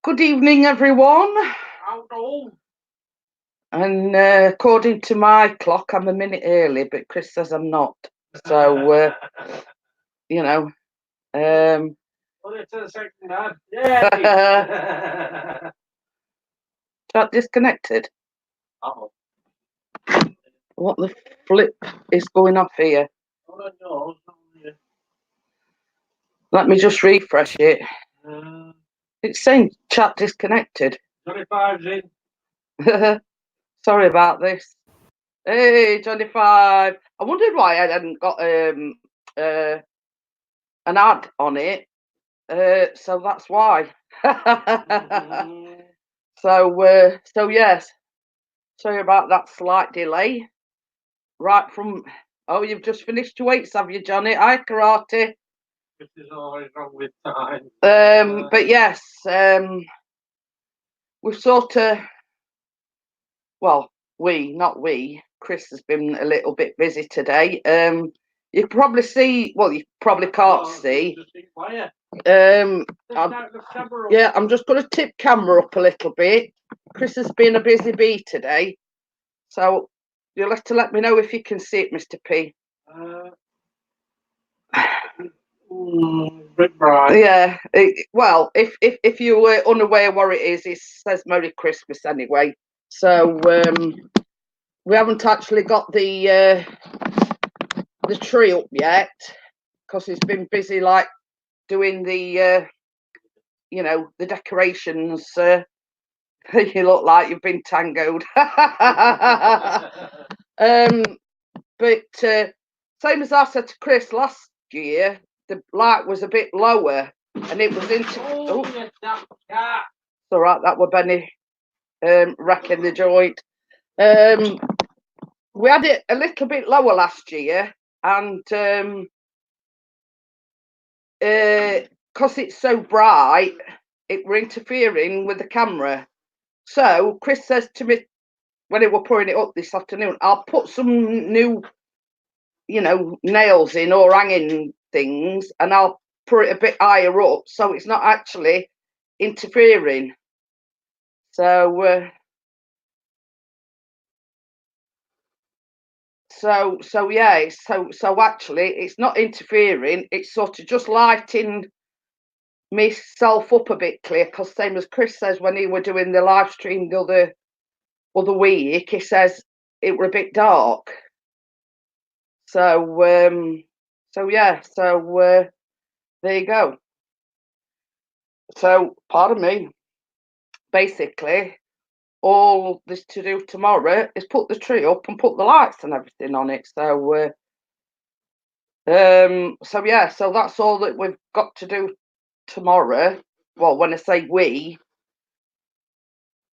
Good evening, everyone. And according to my clock, I'm a minute early, but Chris says I'm not. So, you know. Chat disconnected. What the flip is going off here? Let me just refresh it. It's saying chat disconnected. 25's in. Sorry about this. Hey, 25. I wondered why I hadn't got an ad on it. So that's why. So yes. Sorry about that slight delay. Right from you've just finished your weights, have you, Johnny? Hi, karate. This is always wrong with time. But yes, we've sort of, not we. Chris has been a little bit busy today. You probably see, you probably can't see. I'm just going to tip camera up a little bit. Chris has been a busy bee today, so you'll have to let me know if you can see it, Mr. P. Bit bright. Yeah. If you were unaware what it is, it says Merry Christmas anyway. So we haven't actually got the tree up yet because he's been busy like doing the the decorations. You look like you've been tangoed. But same as I said to Chris last year, the light was a bit lower and it was into. Yes, that cat. All right, that were Benny wrecking the joint. We had it a little bit lower last year, and because it's so bright, it were interfering with the camera. So Chris says to me when they were pouring it up this afternoon, I'll put some new, nails in or hanging things, and I'll put it a bit higher up so it's not actually interfering. So actually it's not interfering, it's sort of just lighting myself up a bit clear, because same as Chris says when he were doing the live stream the other week, he says it were a bit dark. So there you go. So pardon me, basically all this to do tomorrow is put the tree up and put the lights and everything on it. So so that's all that we've got to do tomorrow. Well, when I say we,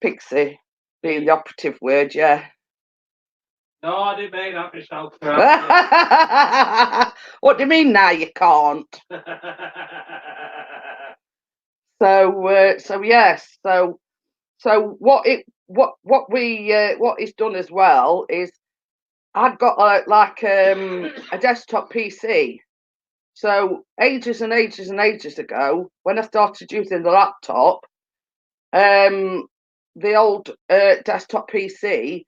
Pixie being the operative word, yeah. No, I didn't make that myself. What do you mean now you can't? So what he's done as well is I've got a desktop PC. So ages and ages and ages ago, when I started using the laptop, the old desktop PC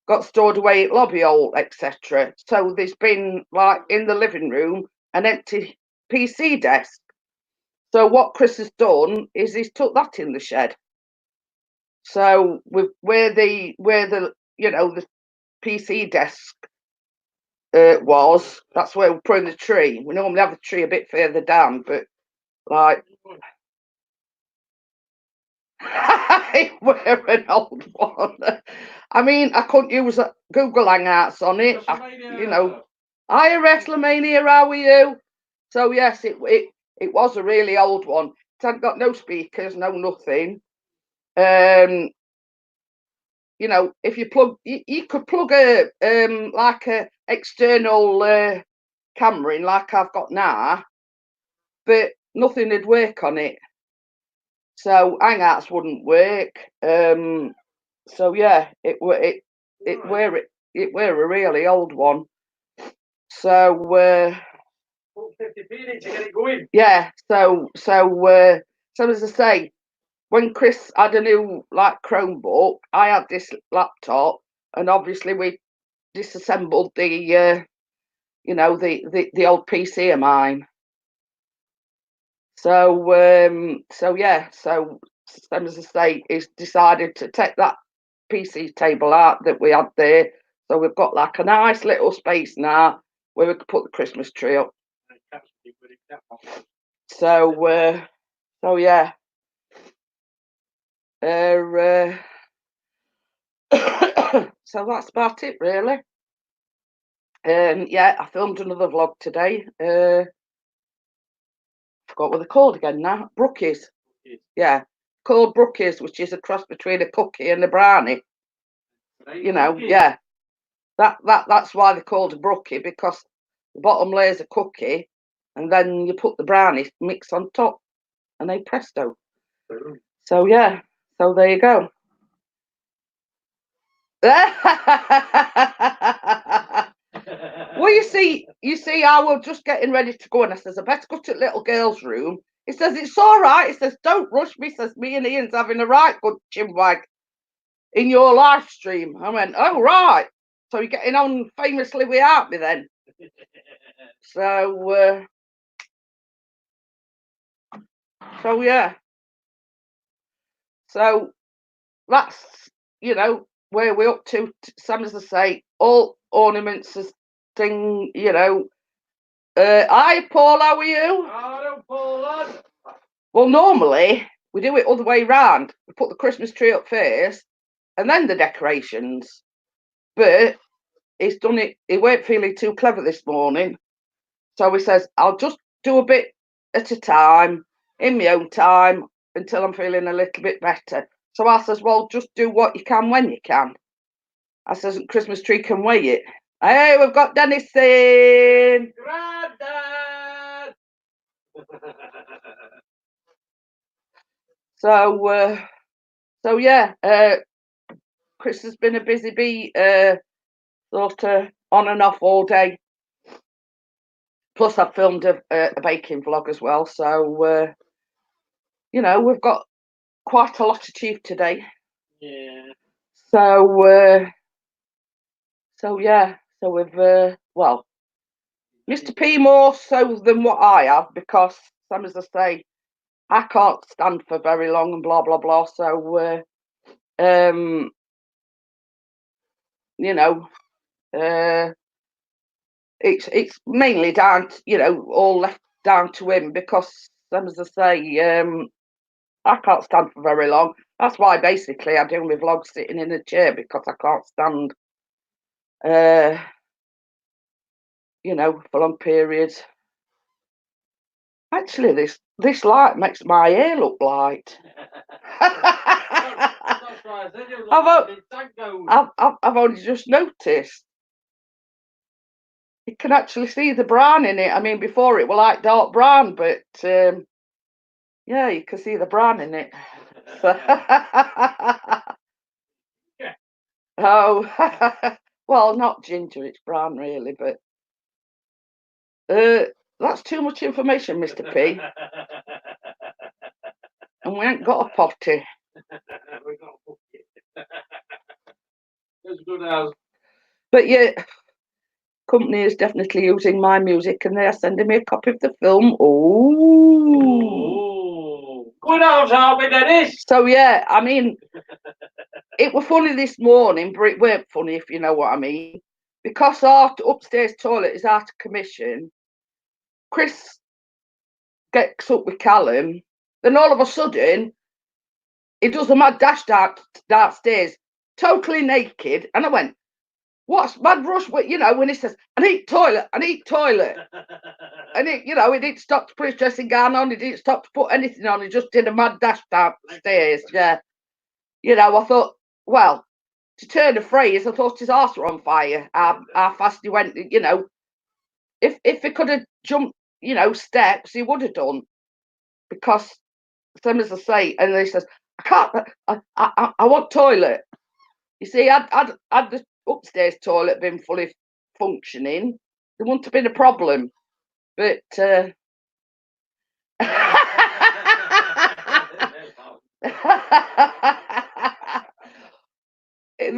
got stored away at lobby hole, etc. So there's been like in the living room an empty PC desk. So what Chris has done is he's took that in the shed. So where the the PC desk was, that's where we're putting the tree. We normally have the tree a bit further down, but like we're an old one. I mean, I couldn't use Google Hangouts on it. Hi, WrestleMania, how are you? So yes, it was a really old one. It hadn't got no speakers, no nothing. If you plug, you could plug a like a external camera in, like I've got now, but nothing would work on it. So Hangouts wouldn't work. So yeah, it were a really old one. So 50p to get it going. Yeah. So So as I say, when Chris had a new like Chromebook, I had this laptop, and obviously we disassembled the the old PC of mine. So yeah, so same as I say, he's decided to take that PC table out that we had there. So we've got like a nice little space now where we could put the Christmas tree up. So so yeah. So that's about it really. Yeah, I filmed another vlog today. Forgot what they're called again now. Brookies. Yeah, called Brookies, which is a cross between a cookie and a brownie. You know, yeah. That's why they're called a brookie, because the bottom layer's a cookie, and then you put the brownie mix on top, and they presto. So yeah, so there you go. Well, you see, I was just getting ready to go, and I says, I better go to the little girl's room. He says, it's all right. He says, don't rush me. He says, me and Ian's having a right good chinwag in your live stream. I went, oh, right. So you're getting on famously without me then. So yeah. So that's, where we're up to. Sam, as I say, all ornaments as thing, Hi, Paul, how are you? Hello, Paul. Well, normally we do it all the way round. We put the Christmas tree up first and then the decorations. But he's done it, he weren't feeling too clever this morning. So he says, I'll just do a bit at a time, in my own time, until I'm feeling a little bit better. So I says, well, just do what you can when you can. I says, Christmas tree can wait. Hey, we've got Dennis in. Granddad. So yeah, Chris has been a busy bee, sort of on and off all day. Plus, I've filmed a baking vlog as well. So, we've got quite a lot achieved today. Yeah. So yeah. So we've, well, Mr. P more so than what I have, because, some as I say, I can't stand for very long and blah, blah, blah. So, it's mainly down to, all left down to him, because, as I say, I can't stand for very long. That's why basically I do my vlogs sitting in a chair, because I can't stand, for long periods. Actually, this light makes my hair look light. I've only just noticed. You can actually see the brown in it. I mean, before it was like dark brown, but yeah, you can see the brown in it. Oh, well, not ginger, it's brown really, but that's too much information, Mr. P. And we ain't got a potty. We got a potty. As good as. But yeah, company is definitely using my music, and they are sending me a copy of the film. Oh, good hours, aren't we, Dennis? So yeah, I mean, it was funny this morning, but it weren't funny, if you know what I mean. Because our upstairs toilet is out of commission, Chris gets up with Callum, then all of a sudden he does a mad dash downstairs, totally naked, and I went, what's mad rush? When he says, I need toilet, and he didn't stop to put his dressing gown on, he didn't stop to put anything on, he just did a mad dash downstairs. Yeah, I thought, well, to turn a phrase, I thought his arse were on fire. How fast he went. If he could have jumped, steps, he would have done. Because, same as I say, and he says, I can't. I want toilet. You see, had the upstairs toilet been fully functioning, there wouldn't have been a problem. But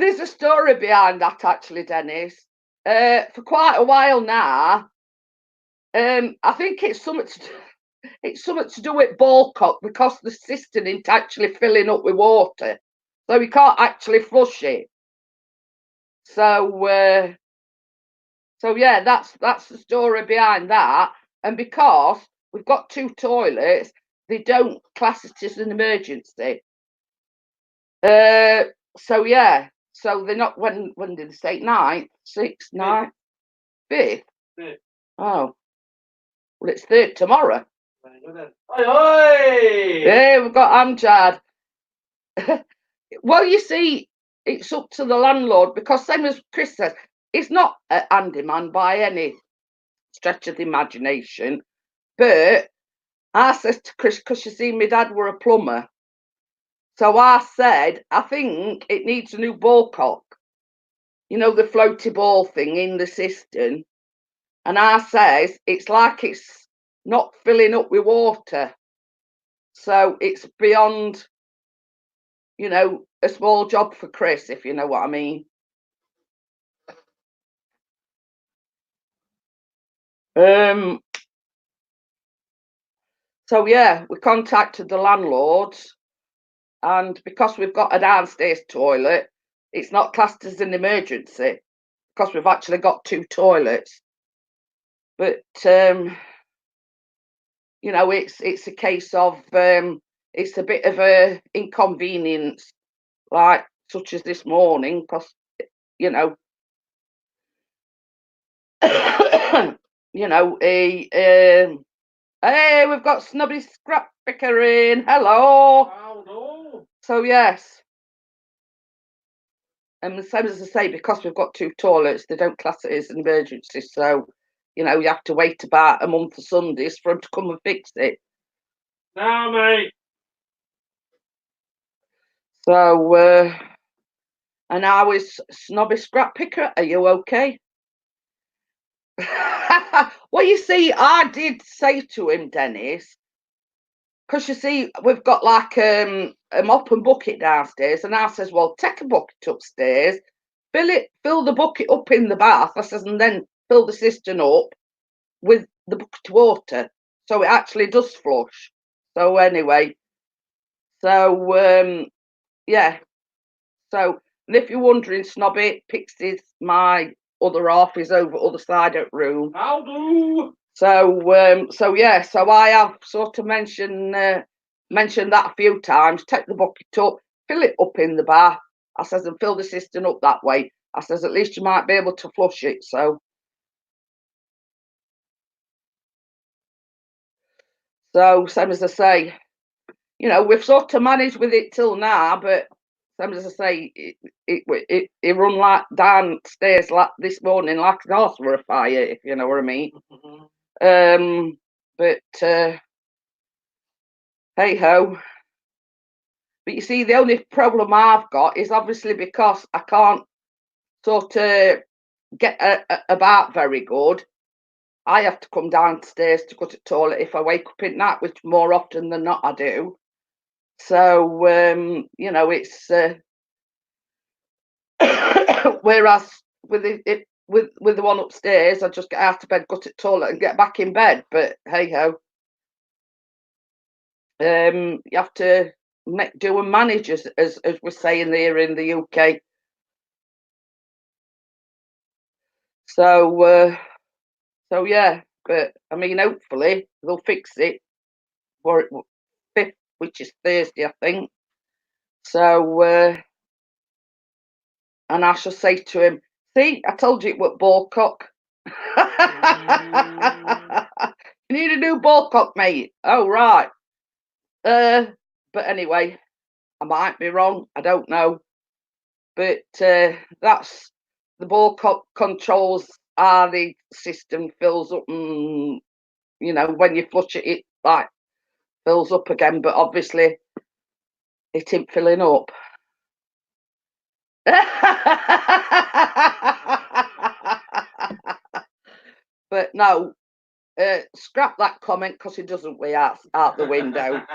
there's a story behind that, actually, Dennis. For quite a while now, I think it's something to do with ballcock, because the cistern isn't actually filling up with water, so you can't actually flush it. So yeah, that's the story behind that. And because we've got 2 toilets, they don't class it as an emergency. So yeah, so they're not. When did they say? 9th, 6th, 9th, 5th? Oh, well, it's 3rd tomorrow. Yeah, we've got Amjad. Well, you see, it's up to the landlord, because same as Chris says, it's not a handyman by any stretch of the imagination. But I says to Chris, because you see, my dad were a plumber, so I said, I think it needs a new ballcock. You know, the floaty ball thing in the cistern. And I says, it's like it's not filling up with water. So it's beyond, you know, a small job for Chris, if you know what I mean. So yeah, we contacted the landlords, and because we've got a downstairs toilet, it's not classed as an emergency, because we've actually got 2 toilets. But you know, it's a case of it's a bit of a inconvenience, like such as this morning, because you know, you know, hey, we've got Snubby Scrap Picker in. Hello. Hello. So yes, and the same as I say, because we've got 2 toilets, they don't class it as an emergency. So, you know, you have to wait about a month of Sundays for them to come and fix it. Now, mate. So, and I was Snobby Scrap Picker. Are you okay? Well, you see, I did say to him, Dennis, because you see, we've got like a mop and bucket downstairs, and I says, well, take a bucket upstairs, fill the bucket up in the bath. I says, and then fill the cistern up with the bucket of water, so it actually does flush. So anyway, so yeah. So, and if you're wondering, Snobby, Pixie's my other half, is over other side of the room. How do? So yeah, so I have sort of mentioned that a few times. Take the bucket up, fill it up in the bath. I says, and fill the cistern up that way. I says, at least you might be able to flush it. So same as I say, you know, we've sort of managed with it till now, but same as I say, it run like downstairs like this morning, like an horse were a fire, if you know what I mean. But hey ho. But you see, the only problem I've got is obviously because I can't sort of get about very good. I have to come downstairs to go to the toilet if I wake up in night, which more often than not I do. So you know, it's whereas with with the one upstairs, I just get out of bed, go to the toilet, and get back in bed. But hey ho, you have to do and manage, as we're saying there in the UK. So so yeah, but I mean, hopefully they'll fix it for it 5th, which is Thursday, I think. So and I shall say to him, see, I told you it was ballcock. You need a new ballcock, mate. Oh right. But anyway, I might be wrong. I don't know. But that's the ballcock controls how the system fills up, and you know, when you flush it, it like fills up again. But obviously, it ain't filling up. But no, scrap that comment, because he doesn't way out the window.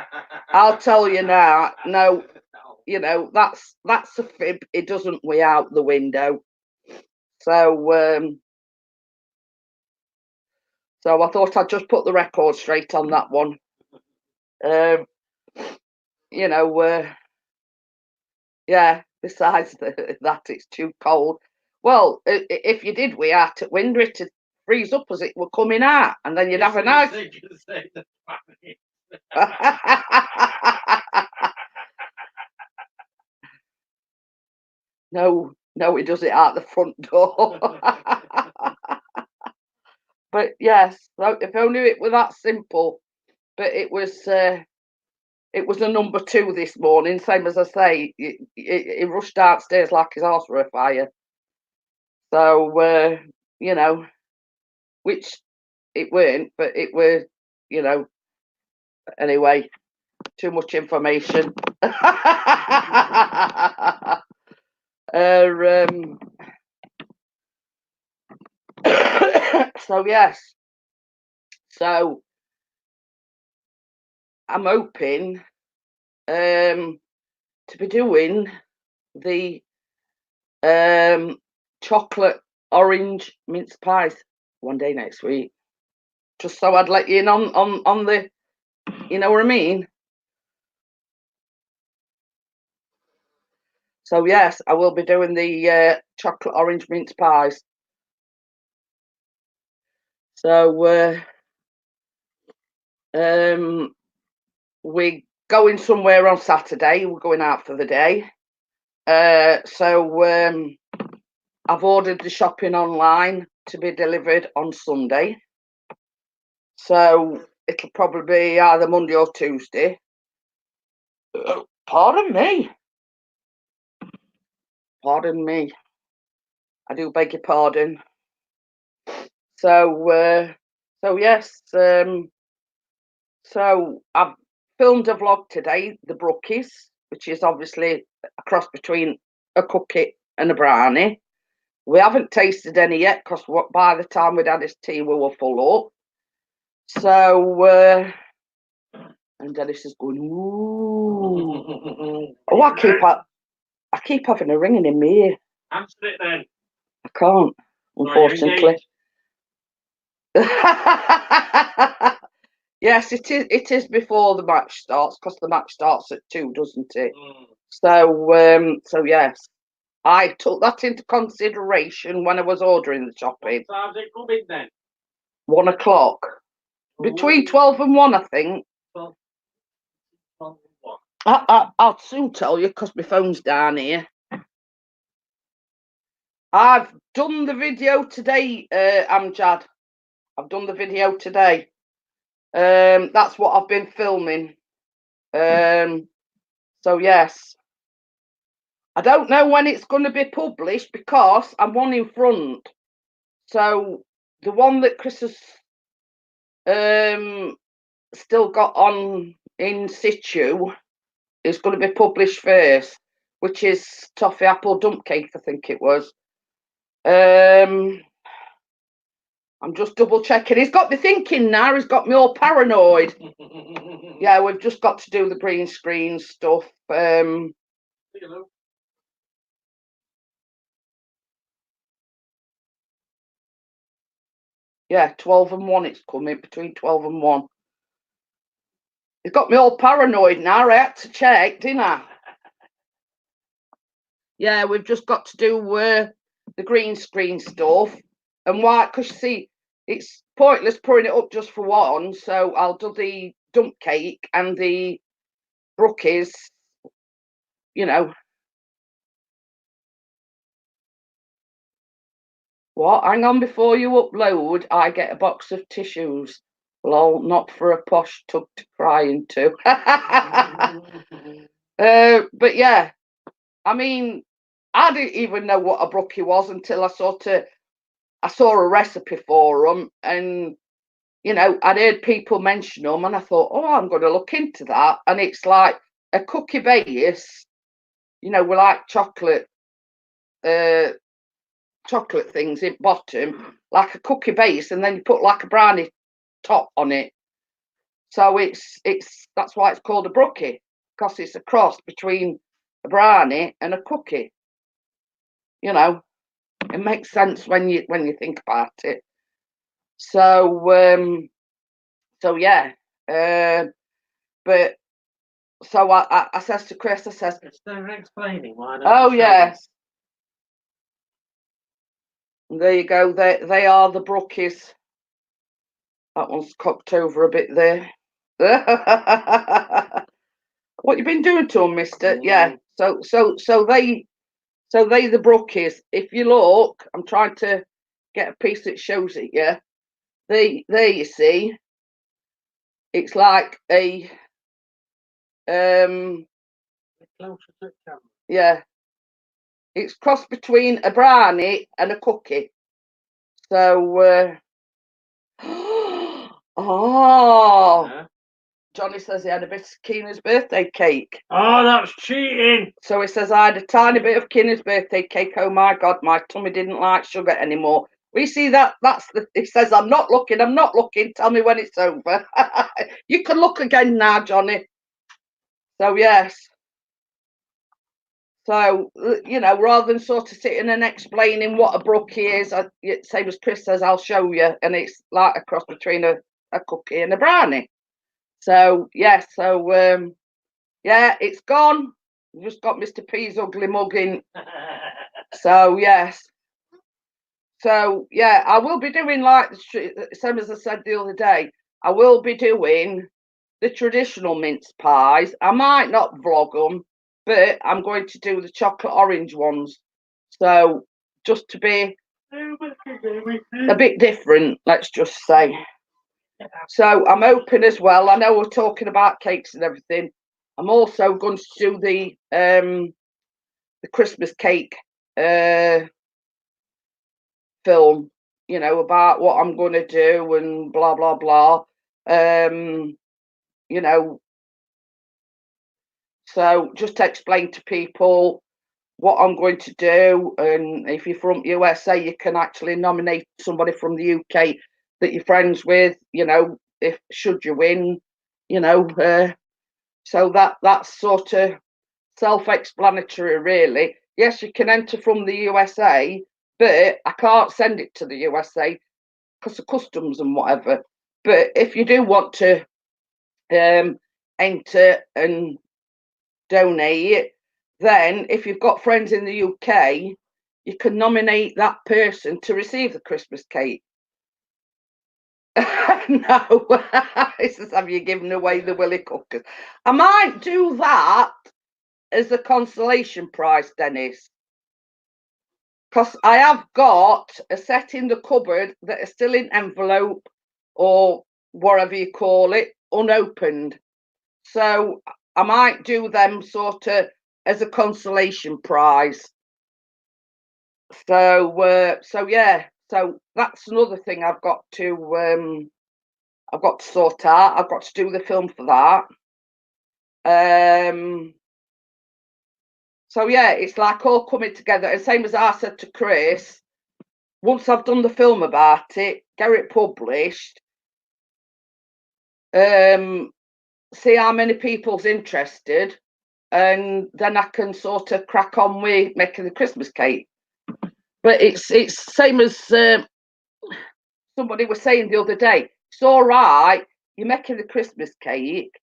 I'll tell you now. No, you know, that's a fib. It doesn't weigh out the window. So so I thought I'd just put the record straight on that one. You know, yeah, besides that, it's too cold. Well, if you did weigh out at window, it'd freeze up as it were coming out, and then you'd have a nice. No, he does it out the front door. But yes, if only it were that simple. But it was a number 2 this morning. Same as I say, he rushed downstairs like his arse were afire. So you know, which it weren't, but it were, you know. Anyway, too much information. So yes, so I'm hoping to be doing the chocolate orange mince pies one day next week, just so I'd let you in on the, you know what I mean. So yes, I will be doing the chocolate orange mince pies. So we're going somewhere on Saturday. We're going out for the day. So I've ordered the shopping online to be delivered on Sunday. So it'll probably be either Monday or Tuesday. Pardon me. Pardon me. I do beg your pardon. So yes. So I've filmed a vlog today, the brookies, which is obviously a cross between a cookie and a brownie. We haven't tasted any yet because by the time we'd had this tea, we were full up. So, and Dennis is going, ooh. Oh, I keep having a ringing in my ear. Answer it then. I can't, unfortunately. Yes, it is before the match starts, because the match starts at 2, doesn't it? So yes, I took that into consideration when I was ordering the shopping. What time's it coming then? 1 o'clock. Between 12 and 1, I think. 12 and 1. I'll soon tell you, because my phone's down here. I've done the video today, Amjad. I've done the video today. That's what I've been filming. So yes. I don't know when it's going to be published because I'm one in front. So the one that Chris has still got on in situ is going to be published first, which is toffee apple dump cake, I think it was. I'm just double checking. He's got me thinking now. He's got me all paranoid. Yeah, we've just got to do the green screen stuff. Yeah, 12 and 1 it's coming, between 12 and 1. It's got me all paranoid now. I had to check, didn't I? Yeah, we've just got to do the green screen stuff. And why? Because you see, it's pointless pouring it up just for one. So I'll do the dump cake and the brookies, you know. What? Hang on, before you upload, I get a box of tissues. Lol, not for a posh tub to cry into. But yeah, I mean, I didn't even know what a brookie was until I saw a recipe for them, and you know, I'd heard people mention them, and I thought, oh, I'm going to look into that. And it's like a cookie base, you know, with like chocolate things in bottom, like a cookie base, and then you put like a brownie top on it. So it's that's why it's called a brookie, because it's a cross between a brownie, and a cookie. You know, it makes sense when you think about it. So so yeah, but so I says to Chris, I says, They're explaining why. oh yes, there you go. They are the brookies. That one's cocked over a bit there. What you been doing to them, Mister? Yeah. So they the brookies. If you look, I'm trying to get a piece that shows it. Yeah. There you see. It's like a yeah. It's cross between a brownie and a cookie. So oh, Johnny says he had a bit of Keena's birthday cake. Oh, that's cheating. So he says I had a tiny bit of Keena's birthday cake. Oh my God, my tummy didn't like sugar anymore. We see that's the. He says I'm not looking. Tell me when it's over. You can look again now, Johnny. So yes. So rather than sort of sitting and explaining what a brookie is, same as Chris says, I'll show you, and it's like a cross between a cookie and a brownie. So yeah, yeah, it's gone. We've just got Mr. P's ugly mug in. So yes. So yeah, I will be doing like the same as I said the other day. I will be doing the traditional mince pies. I might not vlog them, but I'm going to do the chocolate orange ones. So just to be a bit different, let's just say. So I'm hoping as well. I know we're talking about cakes and everything. I'm also going to do the Christmas cake film, about what I'm going to do and blah blah blah. So just explain to people what I'm going to do, and if you're from USA, you can actually nominate somebody from the UK that you're friends with. If should you win, so that's sort of self-explanatory, really. Yes, you can enter from the USA, but I can't send it to the USA because of customs and whatever. But if you do want to enter and donate, then if you've got friends in the UK, you can nominate that person to receive the Christmas cake. No, it says, have you given away the Willy Cookers? I might do that as a consolation prize, Dennis, because I have got a set in the cupboard that are still in envelope or whatever you call it, unopened. So I might do them sort of as a consolation prize. So yeah, so that's another thing I've got to sort out. I've got to do the film for that. So yeah, it's like all coming together. And same as I said to Chris, once I've done the film about it, get it published, see how many people's interested, and then I can sort of crack on with making the Christmas cake. But it's same as somebody was saying the other day. It's all right, you're making the Christmas cake,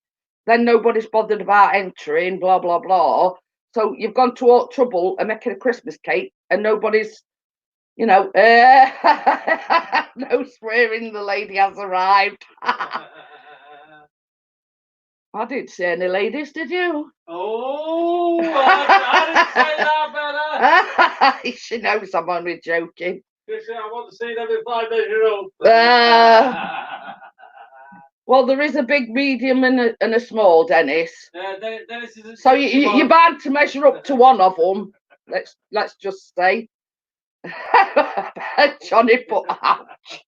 then nobody's bothered about entering, blah blah blah. So you've gone to all trouble and making a Christmas cake, and nobody's, no swearing. The lady has arrived. I didn't see any ladies, did you? Oh, I didn't say that, Bella. She knows I'm only joking. I want to see them in 5 measure up. Well, there is a big, medium, and a small, Dennis. Dennis is so you're bound to measure up to one of them. Let's just say. Johnny put ouch.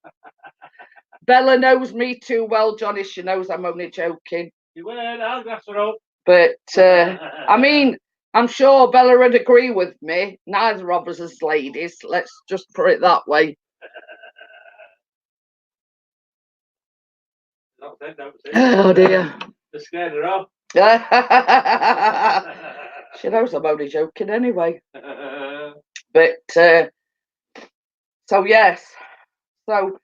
Bella knows me too well, Johnny. She knows I'm only joking. You weren't, I'll glass her up. But I mean, I'm sure Bella would agree with me. Neither of us as ladies. Let's just put it that way. Don't Oh dear. They scared her off. She knows I'm only joking anyway. But so yes, so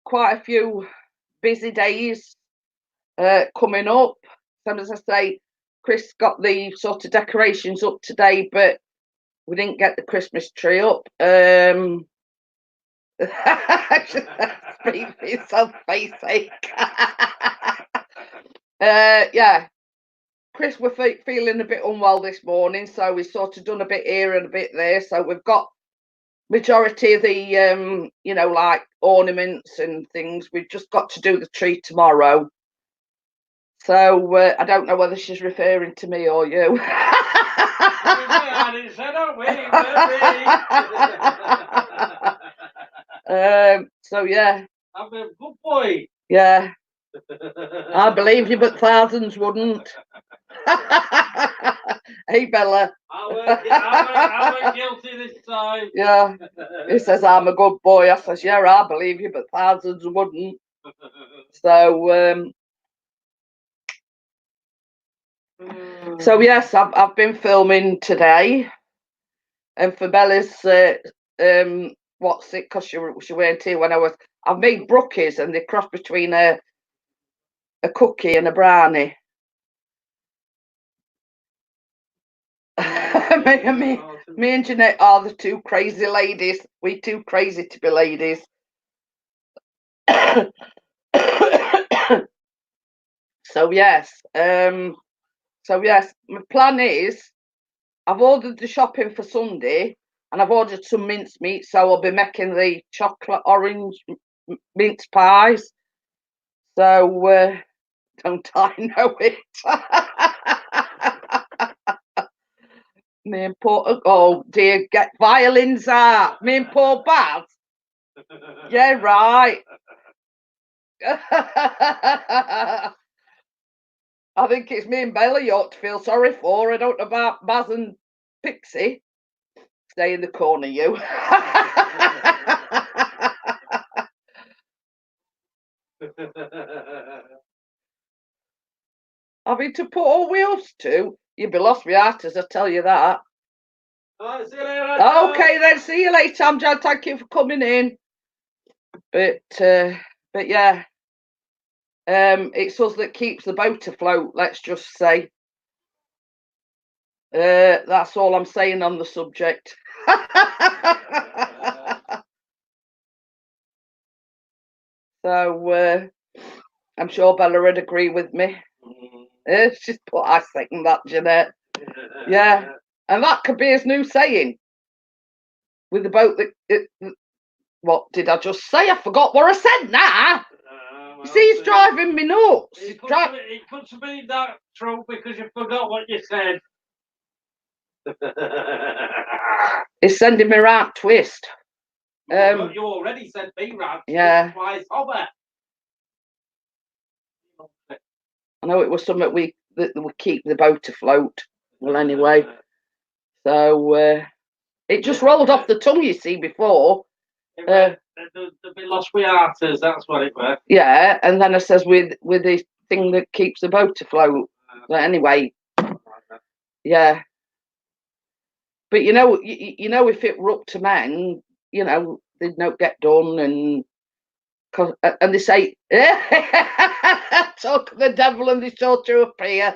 quite a few busy days coming up. So as I say, Chris got the sort of decorations up today, but we didn't get the Christmas tree up. Speak for yourself, face sake. Yeah, Chris, we're feeling a bit unwell this morning, so we've sort of done a bit here and a bit there. So we've got majority of the, you know, like ornaments and things. We've just got to do the tree tomorrow. So I don't know whether she's referring to me or you. So yeah. I'm a good boy. Yeah. I believe you, but thousands wouldn't. Hey, Bella. I went guilty this time. Yeah. He says, I'm a good boy. I says, yeah, I believe you, but thousands wouldn't. So yes, I've been filming today. And for Bella's, what's it, because she weren't here when I've made brookies, and they cross between a cookie and a brownie. me and Jeanette are the two crazy ladies. We too crazy to be ladies. So yes, my plan is I've ordered the shopping for Sunday, and I've ordered some mincemeat, so I'll be making the chocolate orange mince pies. So don't I know it? Me and poor, oh dear, get violins out. Me and poor Baz. Yeah, right. I think it's me and Bella you ought to feel sorry for. I don't know about Baz and Pixie. Stay in the corner, you. Having to put all wheels to, you'd be lost without us, I tell you that. Right, see you later. Okay then, see you later, Amjad. Thank you for coming in. But yeah, it's us that keeps the boat afloat. Let's just say. That's all I'm saying on the subject. So I'm sure Bella would agree with me. She's put, I second that, Jeanette. Yeah, and that could be his new saying. With the boat that. What did I just say? I forgot what I said now. You see, he's driving me nuts. It could have been that true because you forgot what you said. He's sending me round twist. You already said me round yeah. Twice over. I know it was something that would keep the boat afloat. Well, anyway, so it just rolled off the tongue. You see, before. They've been lost with arters. That's what it was. Yeah, and then I says with the thing that keeps the boat afloat. But anyway, yeah. But you know, if it were up to men, you know, they'd not get done, and they say, talk of the devil and they sure to appear.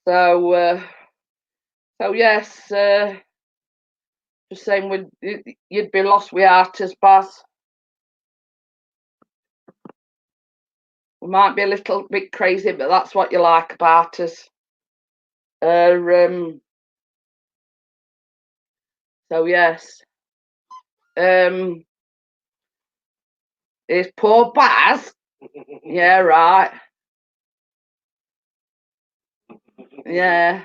So yes, just saying, you'd be lost without us, Baz. We might be a little bit crazy, but that's what you like about us. So yes, it's poor Baz. Yeah, right. Yeah,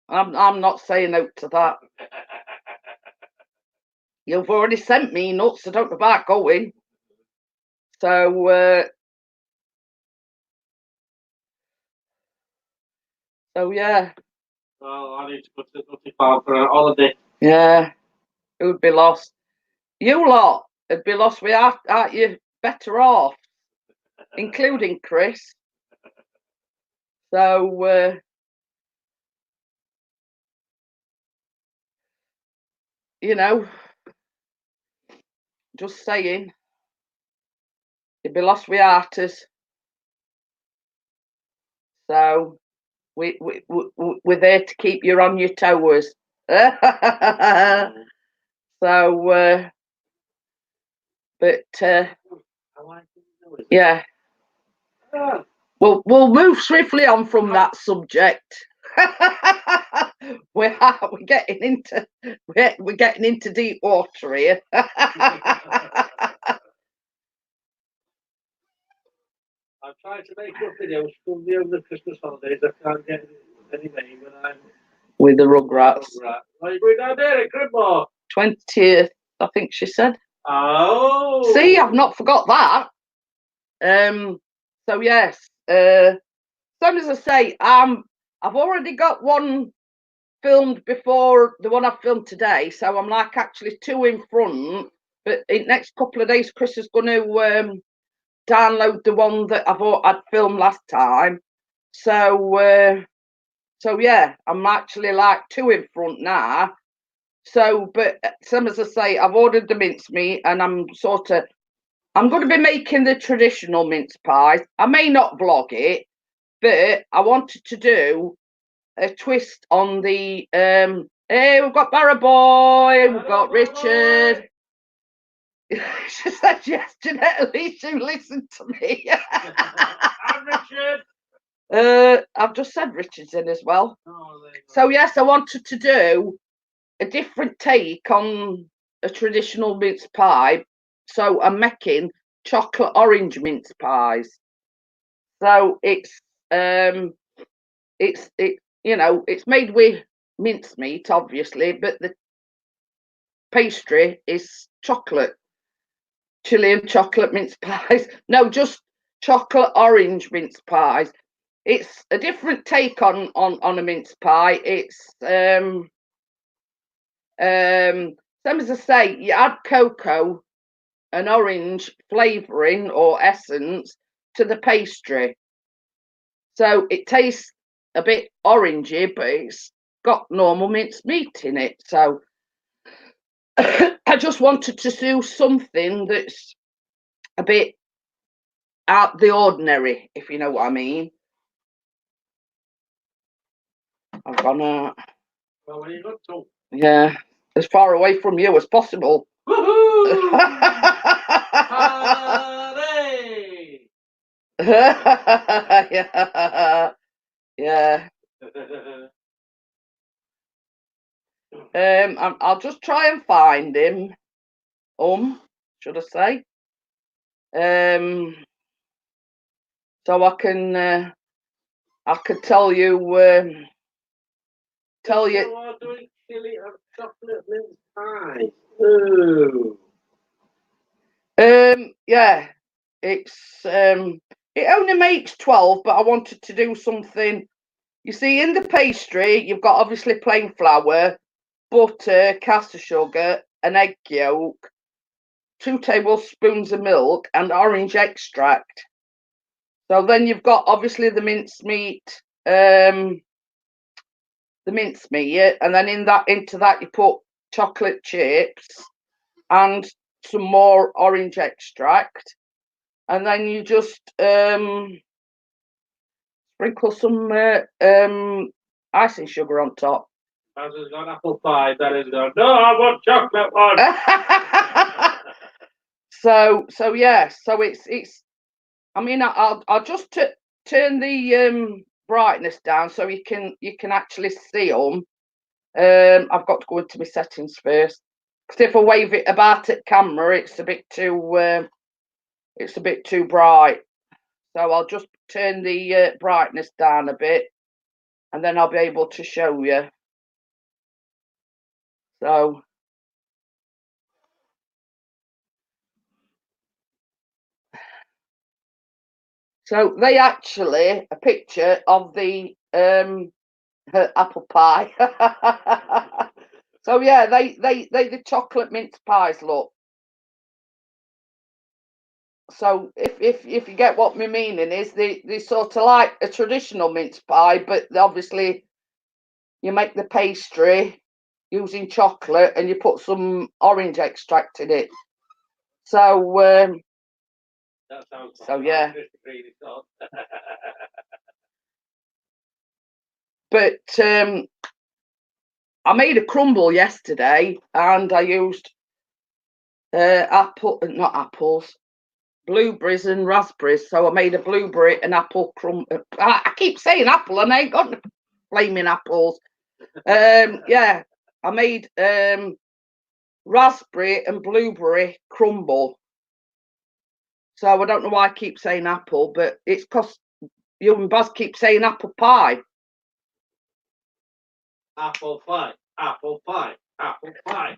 I'm not saying out to that. You've already sent me nuts. I don't know about going. So yeah. Well, I need to go to the farm for a holiday. Yeah, it would be lost. You lot would be lost without, aren't you? Better off, including Chris. So, you know, just saying, you'd be lost without us. So, we're there to keep you on your toes. So, but yeah, we'll move swiftly on from that subject. we're getting into deep water here. I'm trying to make up videos from the Christmas holidays. I can't get any name when I'm with the Rugrats. Are you going down there at Grimmore? 20th, I think she said. Oh. See, I've not forgot that. So yes, same as I say, I've already got one filmed before the one I've filmed today, so I'm like actually 2 in front. But in the next couple of days, Chris is going to download the one that I'd filmed last time. So yeah, I'm actually like 2 in front now. So, but same as I say, I've ordered the mincemeat, and I'm going to be making the traditional mince pies. I may not vlog it, but I wanted to do a twist on the hey, we've got Barra Boy, we've got Richard. She said yes, Jeanette, at least you listened to me. I'm Richard. I've just said Richard's in as well. So yes, I wanted to do a different take on a traditional mince pie. So I'm making chocolate orange mince pies. So it's made with mincemeat, obviously, but the pastry is chocolate, chili and chocolate mince pies. No, just chocolate orange mince pies. It's a different take on a mince pie. It's same as I say, you add cocoa and orange flavouring or essence to the pastry. So it tastes a bit orangey, but it's got normal minced meat in it. So I just wanted to do something that's a bit out the ordinary, if you know what I mean. I've gone out. Well, when you look to. Yeah, as far away from you as possible. Woohoo! Yeah. Yeah. I'll just try and find him. Should I say? So I could tell you. Tell you. You are doing chili and chocolate mince pie. Ooh. Yeah, it's it only makes 12, but I wanted to do something. You see, in the pastry, you've got obviously plain flour, butter, caster sugar, an egg yolk, 2 tablespoons of milk, and orange extract. So then you've got obviously the mincemeat, and then into that you put chocolate chips and some more orange extract, and then you just sprinkle some icing sugar on top. That is not apple pie. That is not. No, I want chocolate one. So yeah. So it's. I mean, I'll just turn the brightness down so you can actually see them. I've got to go into my settings first, because if I wave it about at camera, it's a bit too bright. So I'll just turn the brightness down a bit, and then I'll be able to show you. So they actually a picture of the apple pie. So yeah, they the chocolate mince pies look. So if you get what my meaning is, they sort of like a traditional mince pie, but obviously you make the pastry using chocolate and you put some orange extract in it. So yeah. But I made a crumble yesterday and I used not apples, blueberries and raspberries. So I made a blueberry and apple crumble. I keep saying apple and I ain't got flaming apples. Yeah, I made raspberry and blueberry crumble. So I don't know why I keep saying apple, but it's because you and Baz keep saying apple pie. Apple pie, apple pie, apple pie.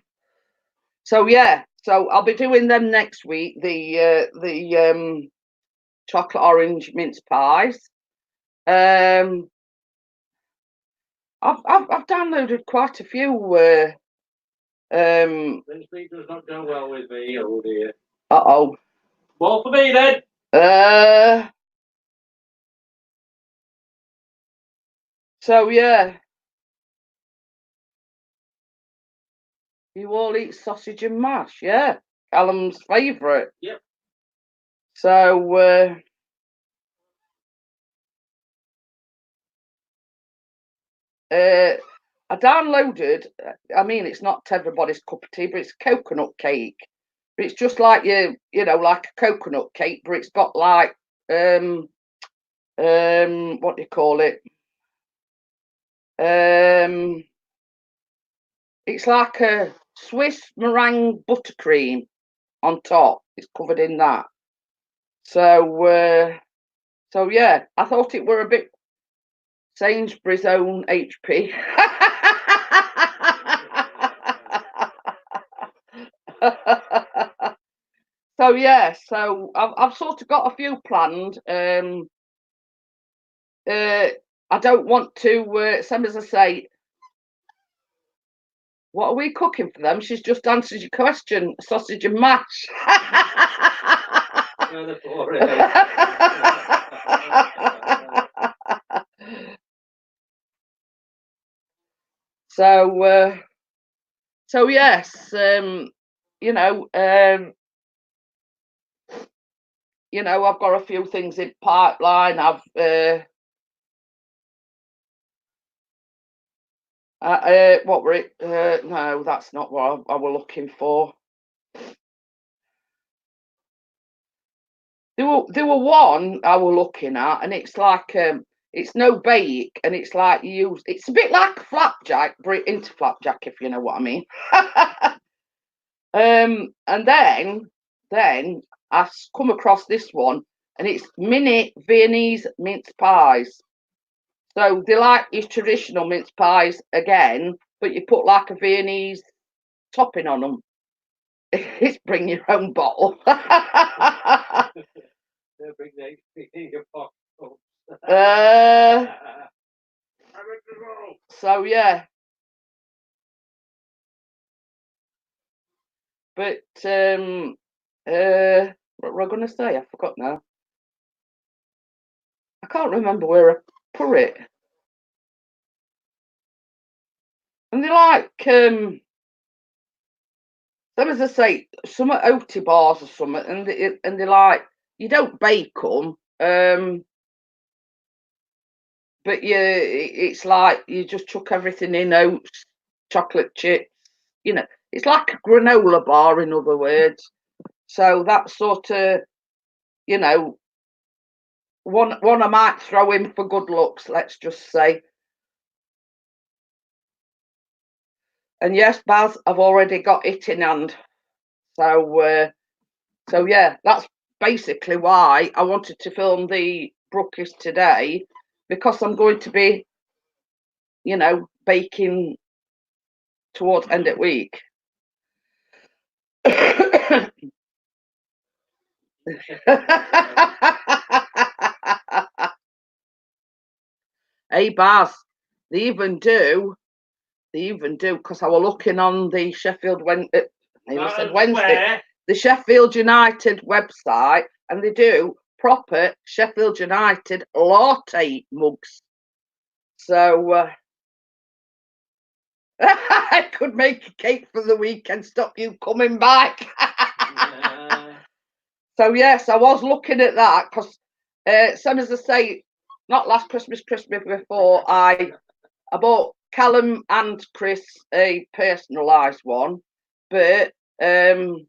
So yeah, so I'll be doing them next week. The chocolate orange mince pies. I've downloaded quite a few. This week does not go well with me. Oh dear. Uh-oh. More for me then. So yeah. You all eat sausage and mash, yeah. Callum's favourite. Yep. So I downloaded. I mean, it's not everybody's cup of tea, but it's coconut cake. But it's just like like a coconut cake, but it's got like what do you call it? It's like a Swiss meringue buttercream on top. It's covered in that. So yeah, I thought it were a bit Sainsbury's own HP. So yeah, so I've sort of got a few planned. I don't want to. Same as I say, what are we cooking for them? She's just answered your question: sausage and mash. So yes, I've got a few things in pipeline. What were it? No, that's not what I were looking for. There were one I were looking at, and it's like it's no bake, and it's like it's a bit like flapjack, but into flapjack, if you know what I mean. And then I come across this one, and it's mini Viennese mince pies. So they like your traditional mince pies again, but you put like a Viennese topping on them. It's bring your own bottle. So yeah. But what were I going to say? I forgot now. I can't remember where I put it. And they like some, as I say, some are oaty bars or something, and they like you don't bake them, but it's like you just chuck everything in oats, chocolate chips. It's like a granola bar, in other words. So that's sort of, one I might throw in for good looks, let's just say. And yes, Baz, I've already got it in hand. So yeah, that's basically why I wanted to film the brookies today, because I'm going to be, baking towards end of week. Hey, Baz, they even do, because I was looking on the Sheffield Wednesday, the Sheffield United website, and they do proper Sheffield United latte mugs. So I could make a cake for the weekend, stop you coming back. So yes, I was looking at that because, same as I say, not last Christmas before, I bought Callum and Chris a personalised one, but they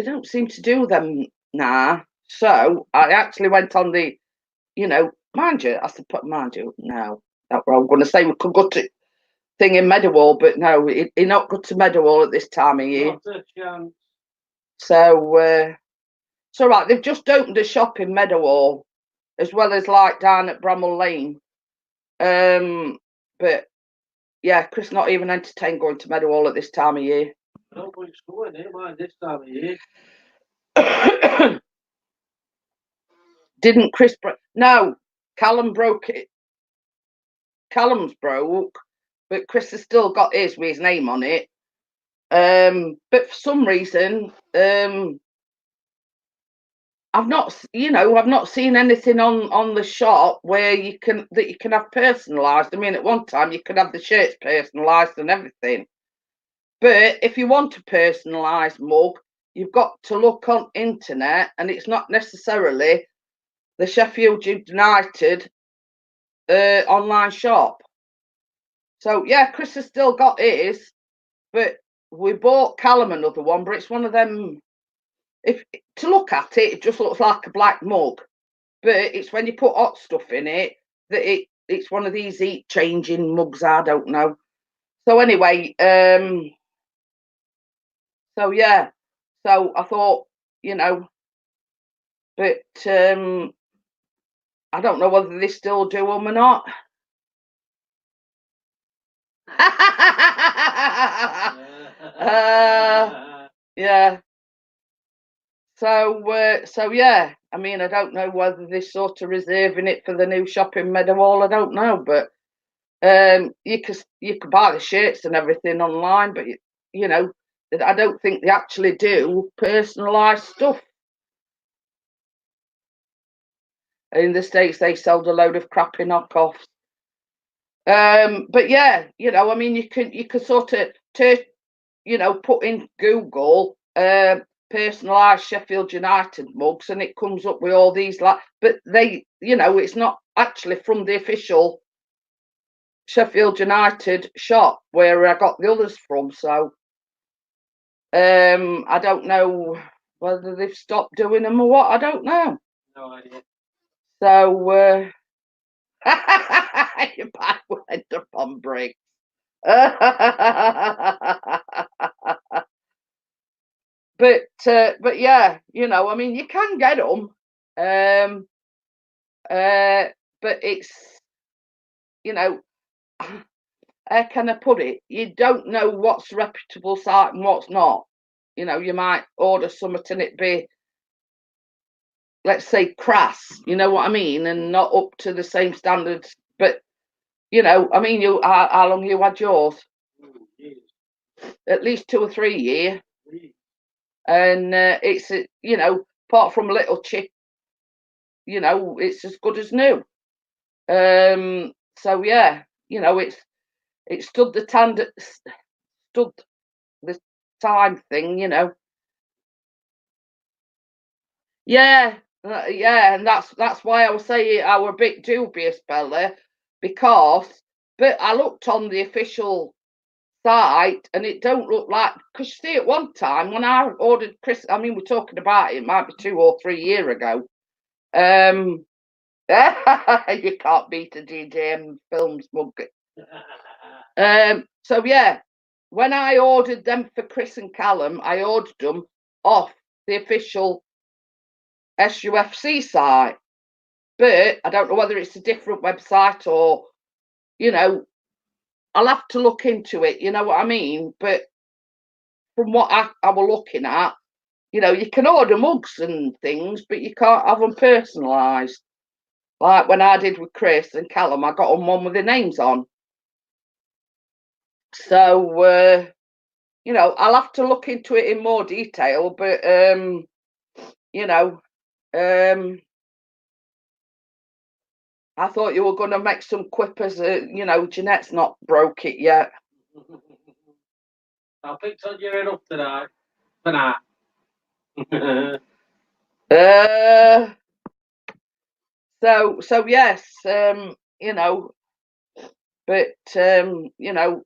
don't seem to do them now. So I actually went on the, mind you, no, that's what I'm going to say. We could go to thing in Meadowhall, but no, you're not good to Meadowhall at this time of year. Not a chance. So it's all right. They've just opened a shop in Meadowhall, as well as like down at Bramall Lane. But yeah, Chris not even entertained going to Meadowhall at this time of year. No point's going here, mind this time of year. Didn't Chris? No, Callum broke it. Callum's broke, but Chris has still got his with his name on it. But for some reason, I've not seen anything on the shop where you can have personalised. I mean, at one time you could have the shirts personalised and everything. But if you want a personalised mug, you've got to look on internet, and it's not necessarily the Sheffield United online shop. So yeah, Chris has still got his, but we bought Callum another one, but it's one of them. If to look at it, it just looks like a black mug, but it's when you put hot stuff in it that it's one of these heat changing mugs. I don't know. So anyway, so yeah, so I thought, but I don't know whether they still do them or not. Yeah. So yeah, I mean, I don't know whether they're sort of reserving it for the new shop in Meadowhall. I don't know, but you could buy the shirts and everything online, but I don't think they actually do personalised stuff. In the States, they sold a load of crappy knockoffs. But yeah, I mean, you could sort of put in Google personalised Sheffield United mugs, and it comes up with all these but they, it's not actually from the official Sheffield United shop where I got the others from. So I don't know whether they've stopped doing them or what. I don't know. No idea. So your back will end up on bricks. But yeah, I mean, you can get them, but it's, how can I put it? You don't know what's a reputable site and what's not. You might order something and it be, let's say, crass. You know what I mean, and not up to the same standards. But I mean, how long you had yours? At least 2 or 3 years. And it's apart from a little chip, it's as good as new. So yeah, it stood the time thing, Yeah, yeah, and that's why I was saying I were a bit dubious, Bella, but I looked on the official site and it don't look like, because you see, at one time when I ordered Chris, I mean, we're talking about it might be 2 or 3 years ago. You can't beat a DJM Films mug. So yeah, when I ordered them for Chris and Callum, I ordered them off the official SUFC site, but I don't know whether it's a different website or, I'll have to look into it, you know what I mean? But from what I was looking at, you can order mugs and things, but you can't have them personalised. Like when I did with Chris and Callum, I got them one with their names on. So you know, I'll have to look into it in more detail, but you know, I thought you were going to make some quippers. You know, Jeanette's not broke it yet. I'll fix on your head up tonight. For now. So yes, you know, but you know,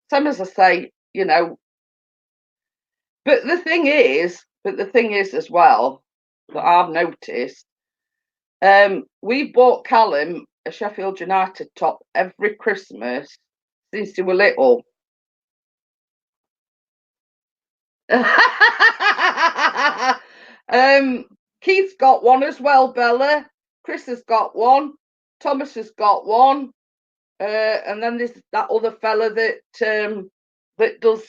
some as I say, you know, but the thing is as well that I've noticed, we bought Callum a Sheffield United top every Christmas since they were little. Keith's got one as well, Bella. Chris has got one. Thomas has got one. And then there's that other fella that does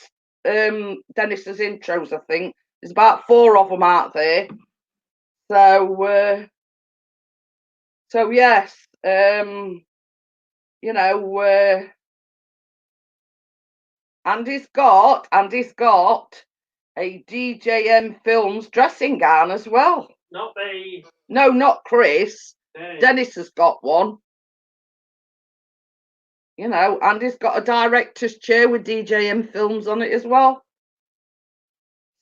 Dennis's intros, I think. There's about 4 of them out there. So yes, you know, Andy's got a DJM Films dressing gown as well. Not me. No, not Chris. Hey. Dennis has got one. You know, Andy's got a director's chair with DJM Films on it as well.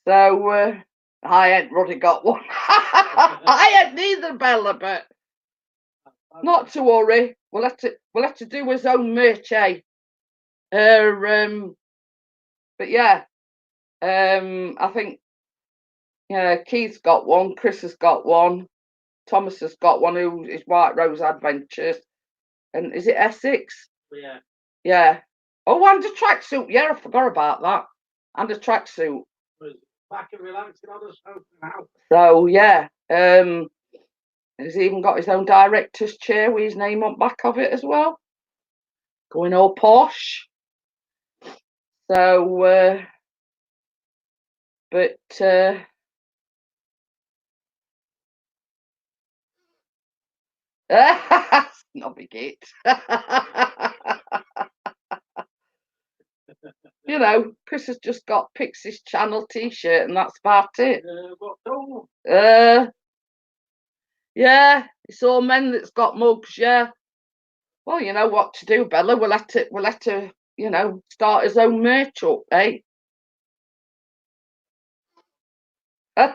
So I ain't really got one. I ain't neither, Bella, but not to worry. We'll have to do his own merch, eh? But yeah, I think Keith's got one, Chris has got one, Thomas has got one, who is White Rose Adventures, and is it Essex? Yeah. Yeah. Oh, and a tracksuit. Yeah, I forgot about that. And a tracksuit. Back and relaxing on the sofa now. So yeah, he's even got his own director's chair with his name on back of it as well. Going all posh. So, but snobby git. You know, Chris has just got Pixie's Channel t-shirt and that's about it. Yeah, it's all men that's got mugs, yeah. Well, you know what to do, Bella. We'll have to, you know, start his own merch up, eh? Oh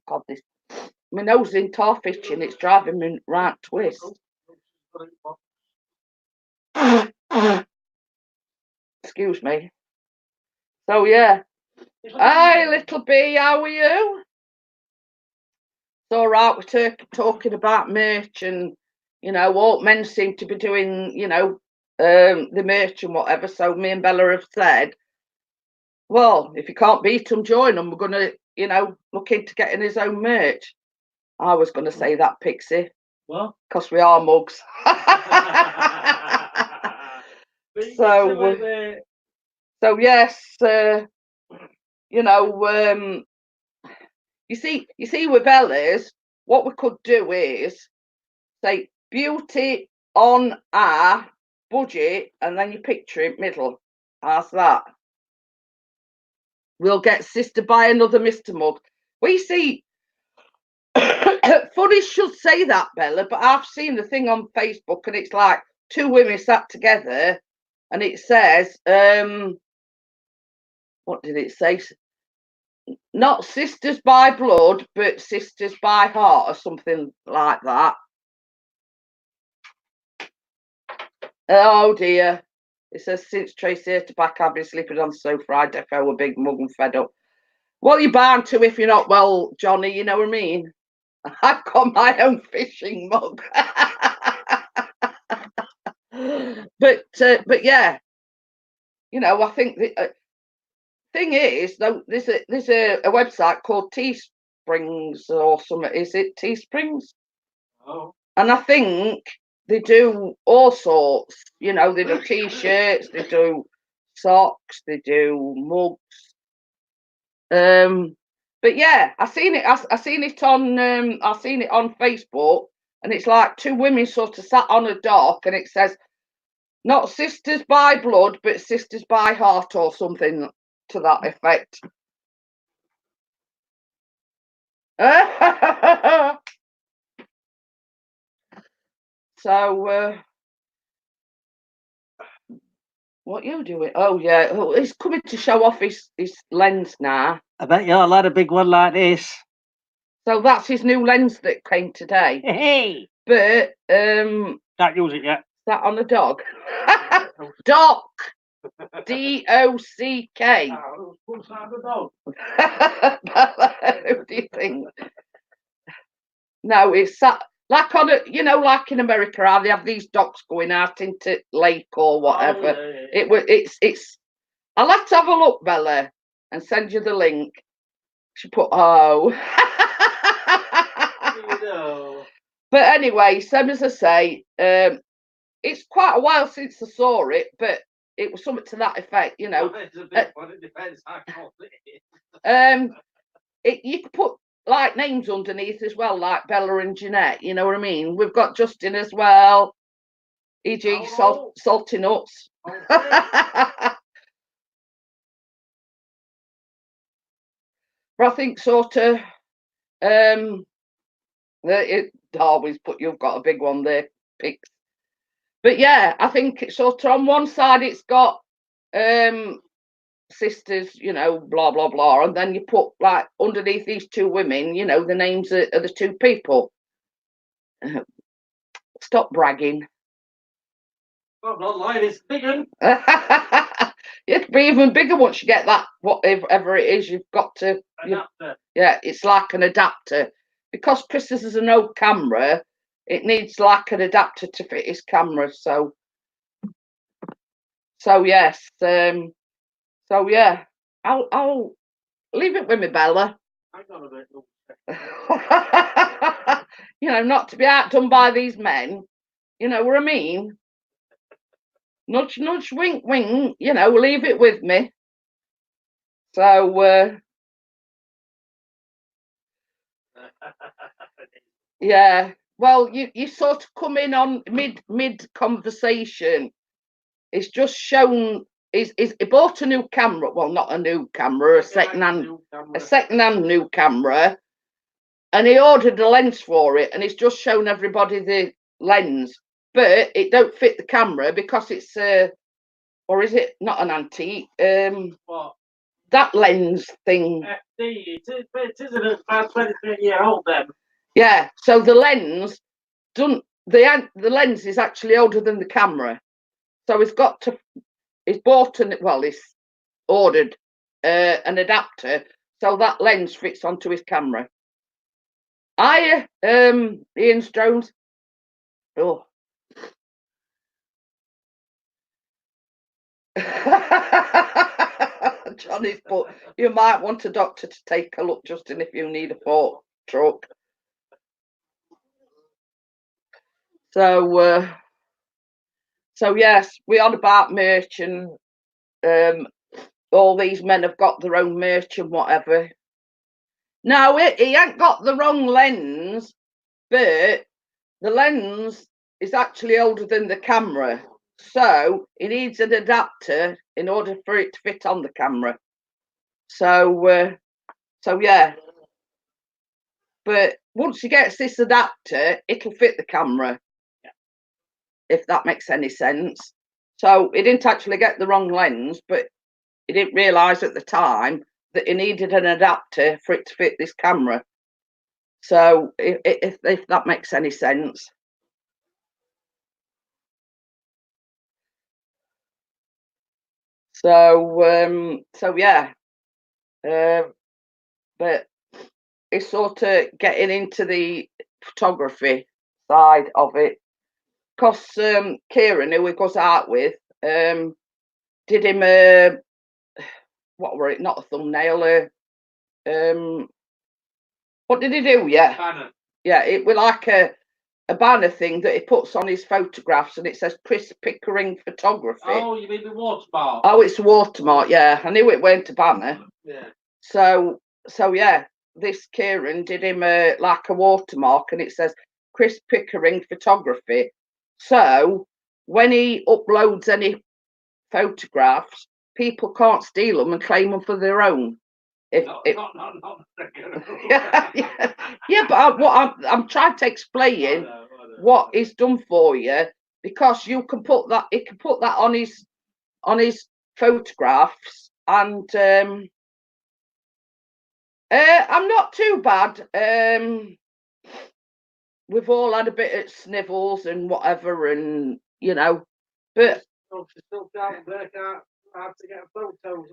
God, this my nose is into itching. It's driving me right twist. Excuse me. So yeah. Hi, little bee. How are you? It's all right. We're talking about merch, and you know, all men seem to be doing, you know, the merch and whatever. So me and Bella have said, well, if you can't beat them, join them. We're gonna, you know, look into getting his own merch. I was gonna say that, Pixie. What? Because we are mugs. So yes, you know, you see with Bella's, what we could do is say beauty on our budget, and then you picture it middle. How's that? We'll get sister buy another Mr. Mug. We see. Funny should say that, Bella, but I've seen the thing on Facebook, and it's like 2 women sat together, and it says, what did it say? Not sisters by blood, but sisters by heart, or something like that. Oh dear. It says, since Tracy had to back, I've been sleeping on the sofa. I defo a big mug and fed up. Well, you're bound to if you're not well, Johnny, you know what I mean? I've got my own fishing mug. But yeah, you know, I think the thing is, though, there's a website called Teesprings or something. Is it Teesprings? Oh. And I think they do all sorts. You know, they do t-shirts, they do socks, they do mugs. But yeah, I seen it on Facebook, and it's like 2 women sort of sat on a dock, and it says, Not sisters by blood, but sisters by heart or something to that effect. So, what you doing? Oh, yeah. Oh, he's coming to show off his lens now. I bet you'll have a big one like this. So that's his new lens that came today. Hey! But, Can't use it yet. is that on a dog? Doc! D-O-C-K. What's that the dog? Who do you think? No, it's like on a, like in America, how they have these docks going out into lake or whatever. Oh, yeah. It's. I'll have to have a look, Bella, and send you the link. She put But anyway, same as I say, it's quite a while since I saw it, but it was something to that effect, Well, it's a big one. It depends how cold it is. You could put like names underneath as well, like Bella and Jeanette. You know what I mean? We've got Justin as well, e.g. Salty Nuts. But I think sort of Darby's put, you've got a big one there, pics. But yeah, I think it's sort of on one side it's got sisters, blah blah blah, and then you put like underneath these two women, the names of the two people. Stop bragging. I'm not lying, it's big one. It'd be even bigger once you get that, whatever it is, you've got to. Yeah, it's like an adapter. Because Chris is an old camera, it needs like an adapter to fit his camera. So yes. So yeah, I'll leave it with me, Bella. Hang on a bit. Not to be outdone by these men. You know what I mean? Nudge, nudge, wink, wink. Leave it with me. So yeah. Well, you sort of come in on mid conversation. It's just shown. He bought a new camera. Well, not a new camera, a second-hand new camera, and he ordered a lens for it, and it's just shown everybody the lens, but it don't fit the camera because it's or is it not an antique? What? That lens thing. FD. It is about 23-year-old then. Yeah. So the lens doesn't. The lens is actually older than the camera, so he's got to. He's bought he's ordered an adapter so that lens fits onto his camera. Ian Jones. Oh. Johnny's put, you might want a doctor to take a look, Justin, if you need a fork truck. So yes, we on about merch, and all these men have got their own merch and whatever. No, he ain't got the wrong lens, but the lens is actually older than the camera, so he needs an adapter in order for it to fit on the camera. So yeah, but once he gets this adapter, it'll fit the camera. If that makes any sense. So he didn't actually get the wrong lens, but he didn't realise at the time that he needed an adapter for it to fit this camera. So if that makes any sense. So yeah, but it's sort of getting into the photography side of it. Because Kieran, who he goes out with, did him a, what were it? Not a thumbnail. What did he do? Yeah, Banner. Yeah, it was like a banner thing that he puts on his photographs, and it says Chris Pickering Photography. Oh, you mean the watermark? Oh, it's a watermark. Yeah, I knew it weren't a banner. Yeah. So yeah, this Kieran did him like a watermark, and it says Chris Pickering Photography. So when he uploads any photographs, people can't steal them and claim them for their own. Yeah, but what I'm trying to explain what he's done for you, because you can put that, he can put that on his photographs, and I'm not too bad. We've all had a bit of snivels and whatever, and but she still can't work out how to get photos.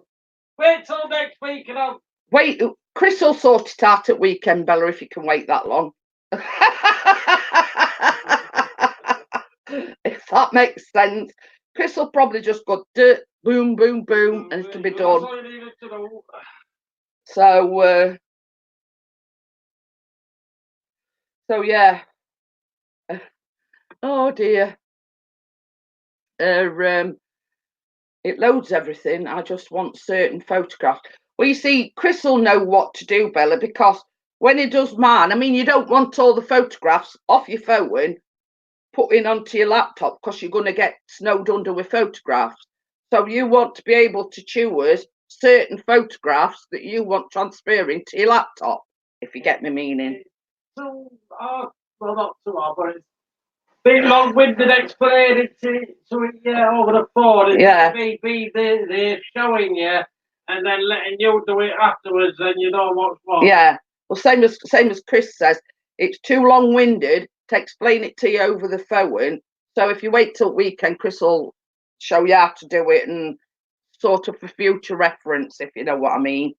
Wait till next week and I'll wait. Chris will sort it out at weekend, Bella, if you can wait that long. If that makes sense. Chris will probably just go boom, boom, boom, and it'll be done. So yeah. Oh dear. It loads everything. I just want certain photographs. Well, you see, Chris will know what to do, Bella, because when he does mine, I mean, you don't want all the photographs off your phone putting onto your laptop, because you're going to get snowed under with photographs. So you want to be able to choose certain photographs that you want transferring to your laptop, if you get my meaning. Too hard, well, not too hard, but it's been long-winded explaining to over the phone. It's Yeah. be they're showing you and then letting you do it afterwards, and you know what's what. Yeah. Well, same as Chris says, it's too long-winded to explain it to you over the phone. So if you wait till weekend, Chris will show you how to do it, and sort of for future reference, if you know what I mean.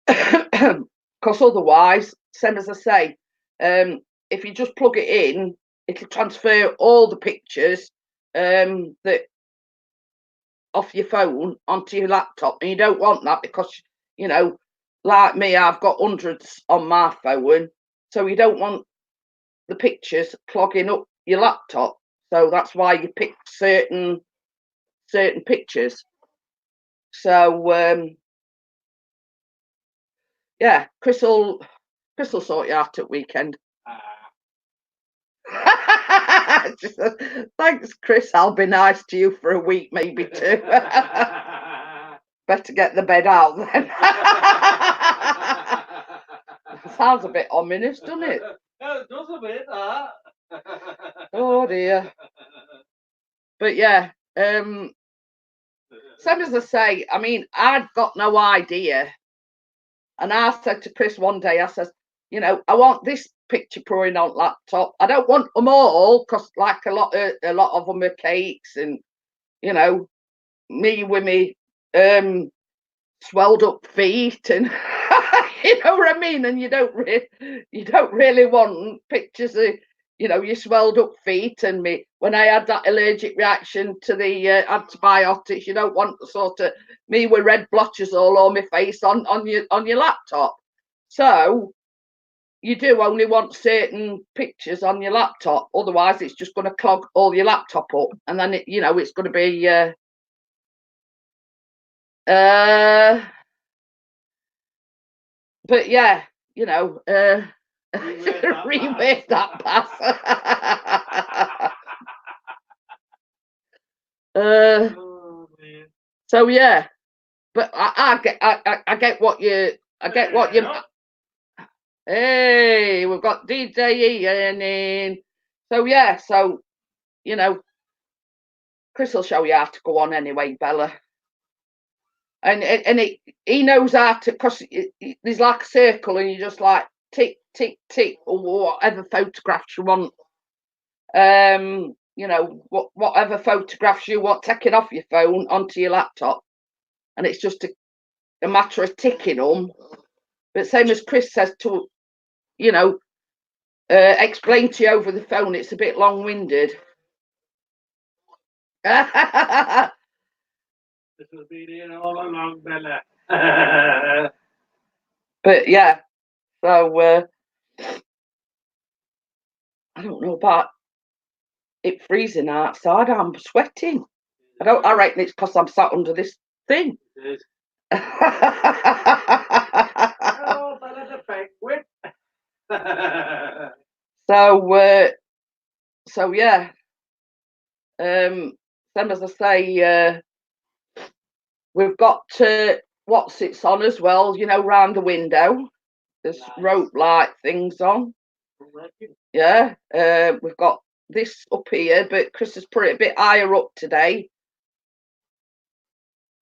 Because otherwise, same as I say, if you just plug it in, it'll transfer all the pictures that off your phone onto your laptop, and you don't want that, because like me, I've got hundreds on my phone, so you don't want the pictures clogging up your laptop. So that's why you pick certain pictures. So yeah, Chris will sort you out at weekend. Thanks, Chris. I'll be nice to you for a week, maybe two. Better get the bed out then. Sounds a bit ominous, doesn't it? It does a bit, that. Oh dear. But yeah, same as I say, I mean, I'd got no idea. And I said to Chris one day, I says, I want this picture pouring on laptop. I don't want them all, because like a lot of them are cakes, and me with me swelled up feet, and you know what I mean. And you don't really want pictures of your swelled up feet. And me, when I had that allergic reaction to the antibiotics, you don't want sort of me with red blotches all on my face on your laptop. So you do only want certain pictures on your laptop, otherwise it's just going to clog all your laptop up, and then it's going to be but yeah, rework that pass. So yeah, but I get what you Hey, we've got DJ Ian in. So yeah, Chris will show you how to go on anyway, Bella. And he knows how to, because there's like a circle, and you just like tick, tick, tick, or whatever photographs you want. Whatever photographs you want taken off your phone onto your laptop, and it's just a matter of ticking them. But same as Chris says, to explain to you over the phone, it's a bit long-winded. This has been here all along, Bella. But yeah, so I don't know about it freezing outside. I'm sweating. I reckon it's because I'm sat under this thing. It is. Oh, Bella the penguin. So yeah, Same as I say, we've got what's it's on as well, you know, round the window. There's rope light things on. Yeah, we've got this up here, but Chris has put it a bit higher up today.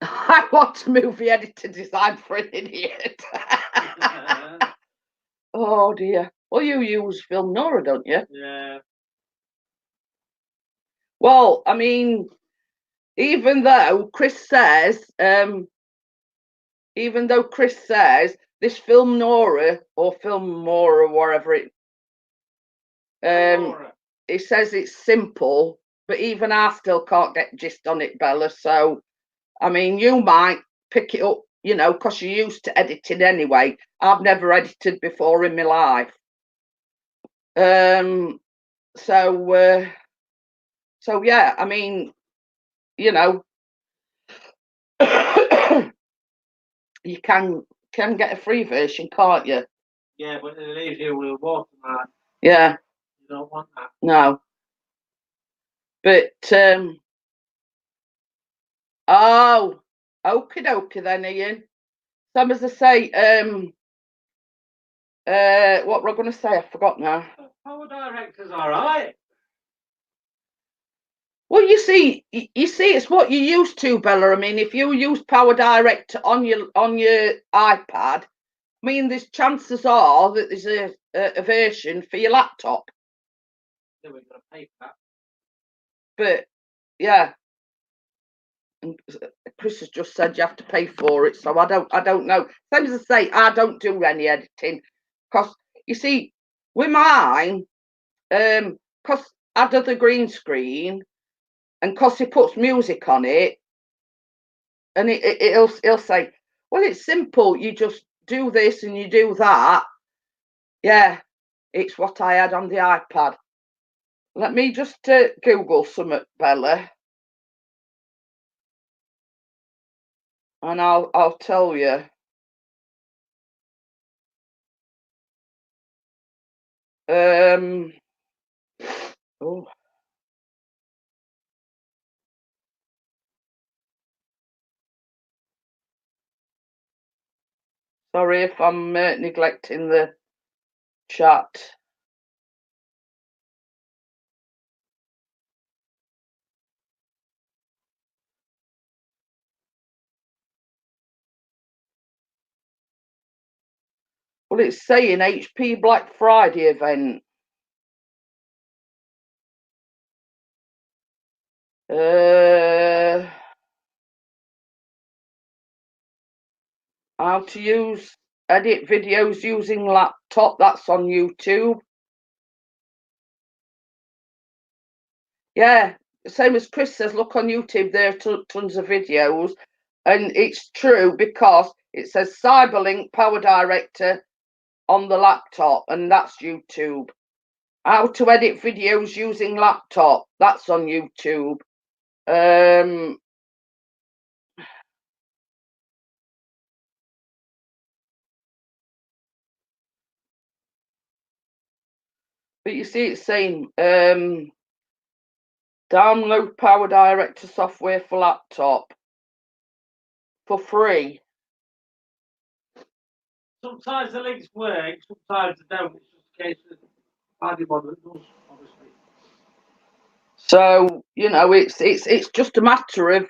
I want a movie editor designed for an idiot. Oh dear. Well, you use Film Nora, don't you? Yeah. Well, I mean, even though Chris says this Film Nora or Film Mora, whatever it, it says it's simple, but even I still can't get gist on it, Bella. So, I mean, you might pick it up, you know, because you're used to editing anyway. I've never edited before in my life. So yeah, I mean, you know, you can get a free version, can't you? Yeah, but it leaves you with watermark. Yeah. You don't want that. No. But oh, okie dokie then, Ian. Some as I say, what we're going to say, I forgot now. Power Director's all right. Well, you see, it's what you're used to, Bella. I mean, if you use Power Director on your iPad, I mean, there's chances are that there's a version for your laptop. Yeah, we've got to pay for that. But yeah, and Chris has just said you have to pay for it, so I don't know. Same as I say, I don't do any editing because you see, with mine, because I do the green screen. And because he puts music on it, and he'll say, well, it's simple. You just do this and you do that. Yeah, it's what I had on the iPad. Let me just Google something, Bella, and I'll tell you. Oh. Sorry if I'm neglecting the chat. Well, it's saying HP Black Friday event. How to edit videos using laptop. That's on YouTube. Yeah, same as Chris says, look on YouTube, there are tons of videos. And it's true because it says Cyberlink Power Director on the laptop, and that's YouTube. How to edit videos using laptop, that's on YouTube. But you see it's saying download Power Director software for laptop for free. Sometimes the links work, sometimes they don't. It's just a case of finding one that does, obviously. So you know, it's just a matter of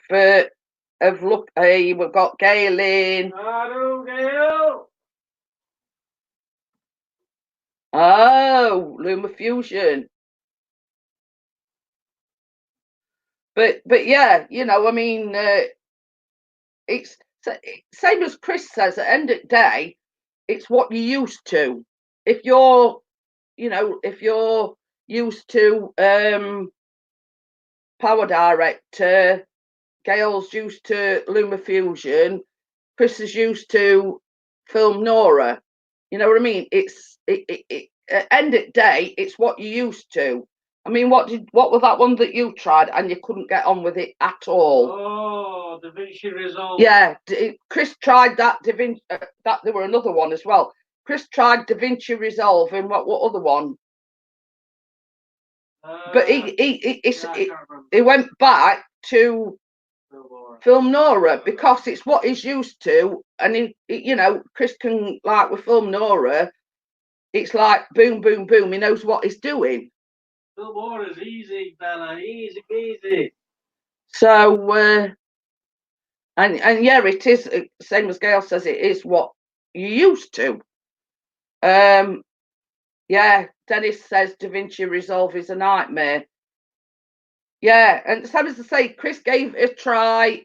look. Hey, we've got Gail in. Hello, Gail. Oh, LumaFusion. But yeah, you know, I mean, it's same as Chris says. At the end of the day, it's what you're used to. If you're, you know, if you're used to Power Director, Gail's used to LumaFusion, Chris is used to Film Nora. You know what I mean? At end of the day, it's what you're used to. I mean, what was that one that you tried and you couldn't get on with it at all? Oh, DaVinci Resolve. Yeah, Chris tried that DaVinci. That there were another one as well. Chris tried DaVinci Resolve, and what other one? But he went back to Film Nora because it's what he's used to, and you know, Chris can, like with Film Nora, it's like boom, boom, boom. He knows what he's doing. Film Nora's easy, fella, easy. So, and yeah, it is same as Gail says. It is what you used to. Yeah, Dennis says Da Vinci Resolve is a nightmare. Yeah, and same as I say, Chris gave it a try,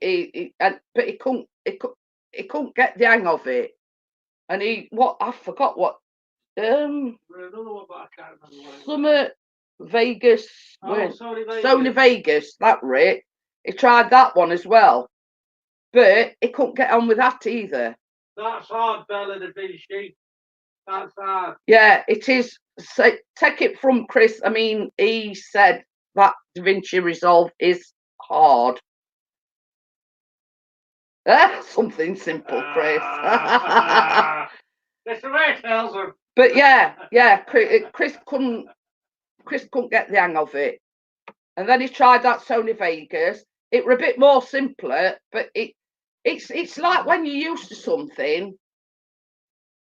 but he couldn't get the hang of it. And I forgot what, Another one, but I can't remember. Summer Vegas, Sony Vegas, that Rick. He tried that one as well, but he couldn't get on with that either. That's hard, Bella Da Vinci. That's hard. Yeah, it is. So, take it from Chris. I mean, he said that Da Vinci Resolve is hard. Something simple, Chris. That's the way it tells him. But yeah, Chris couldn't get the hang of it. And then he tried that Sony Vegas. It were a bit more simpler, but it's like when you're used to something,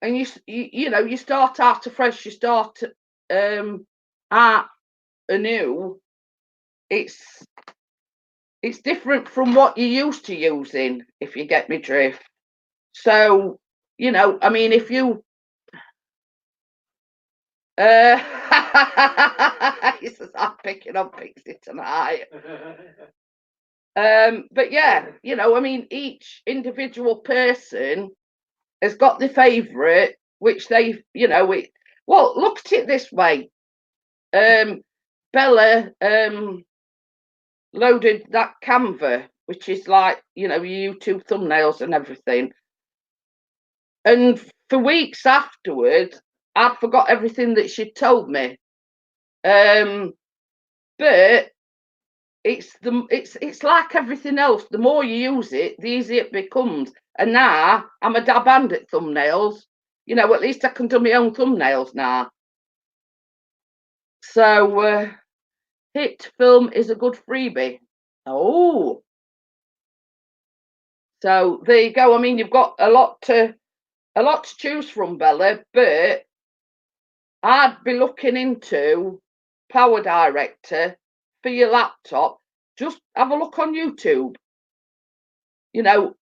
and you know, you start out afresh, you start out anew. It's different from what you're used to using, if you get me drift. So, you know, I mean, if you he says, I'm picking on Pixie tonight. But yeah, you know, I mean, each individual person has got the favourite, which they, you know, well, look at it this way. Bella loaded that Canva, which is like, you know, YouTube thumbnails and everything. And for weeks afterwards, I'd forgot everything that she'd told me. But it's like everything else. The more you use it, the easier it becomes. And now I'm a dab hand at thumbnails. You know, at least I can do my own thumbnails now. So Hit Film is a good freebie. Oh. So there you go. I mean, you've got a lot to choose from, Bella, but I'd be looking into Power Director for your laptop. Just have a look on YouTube. You know,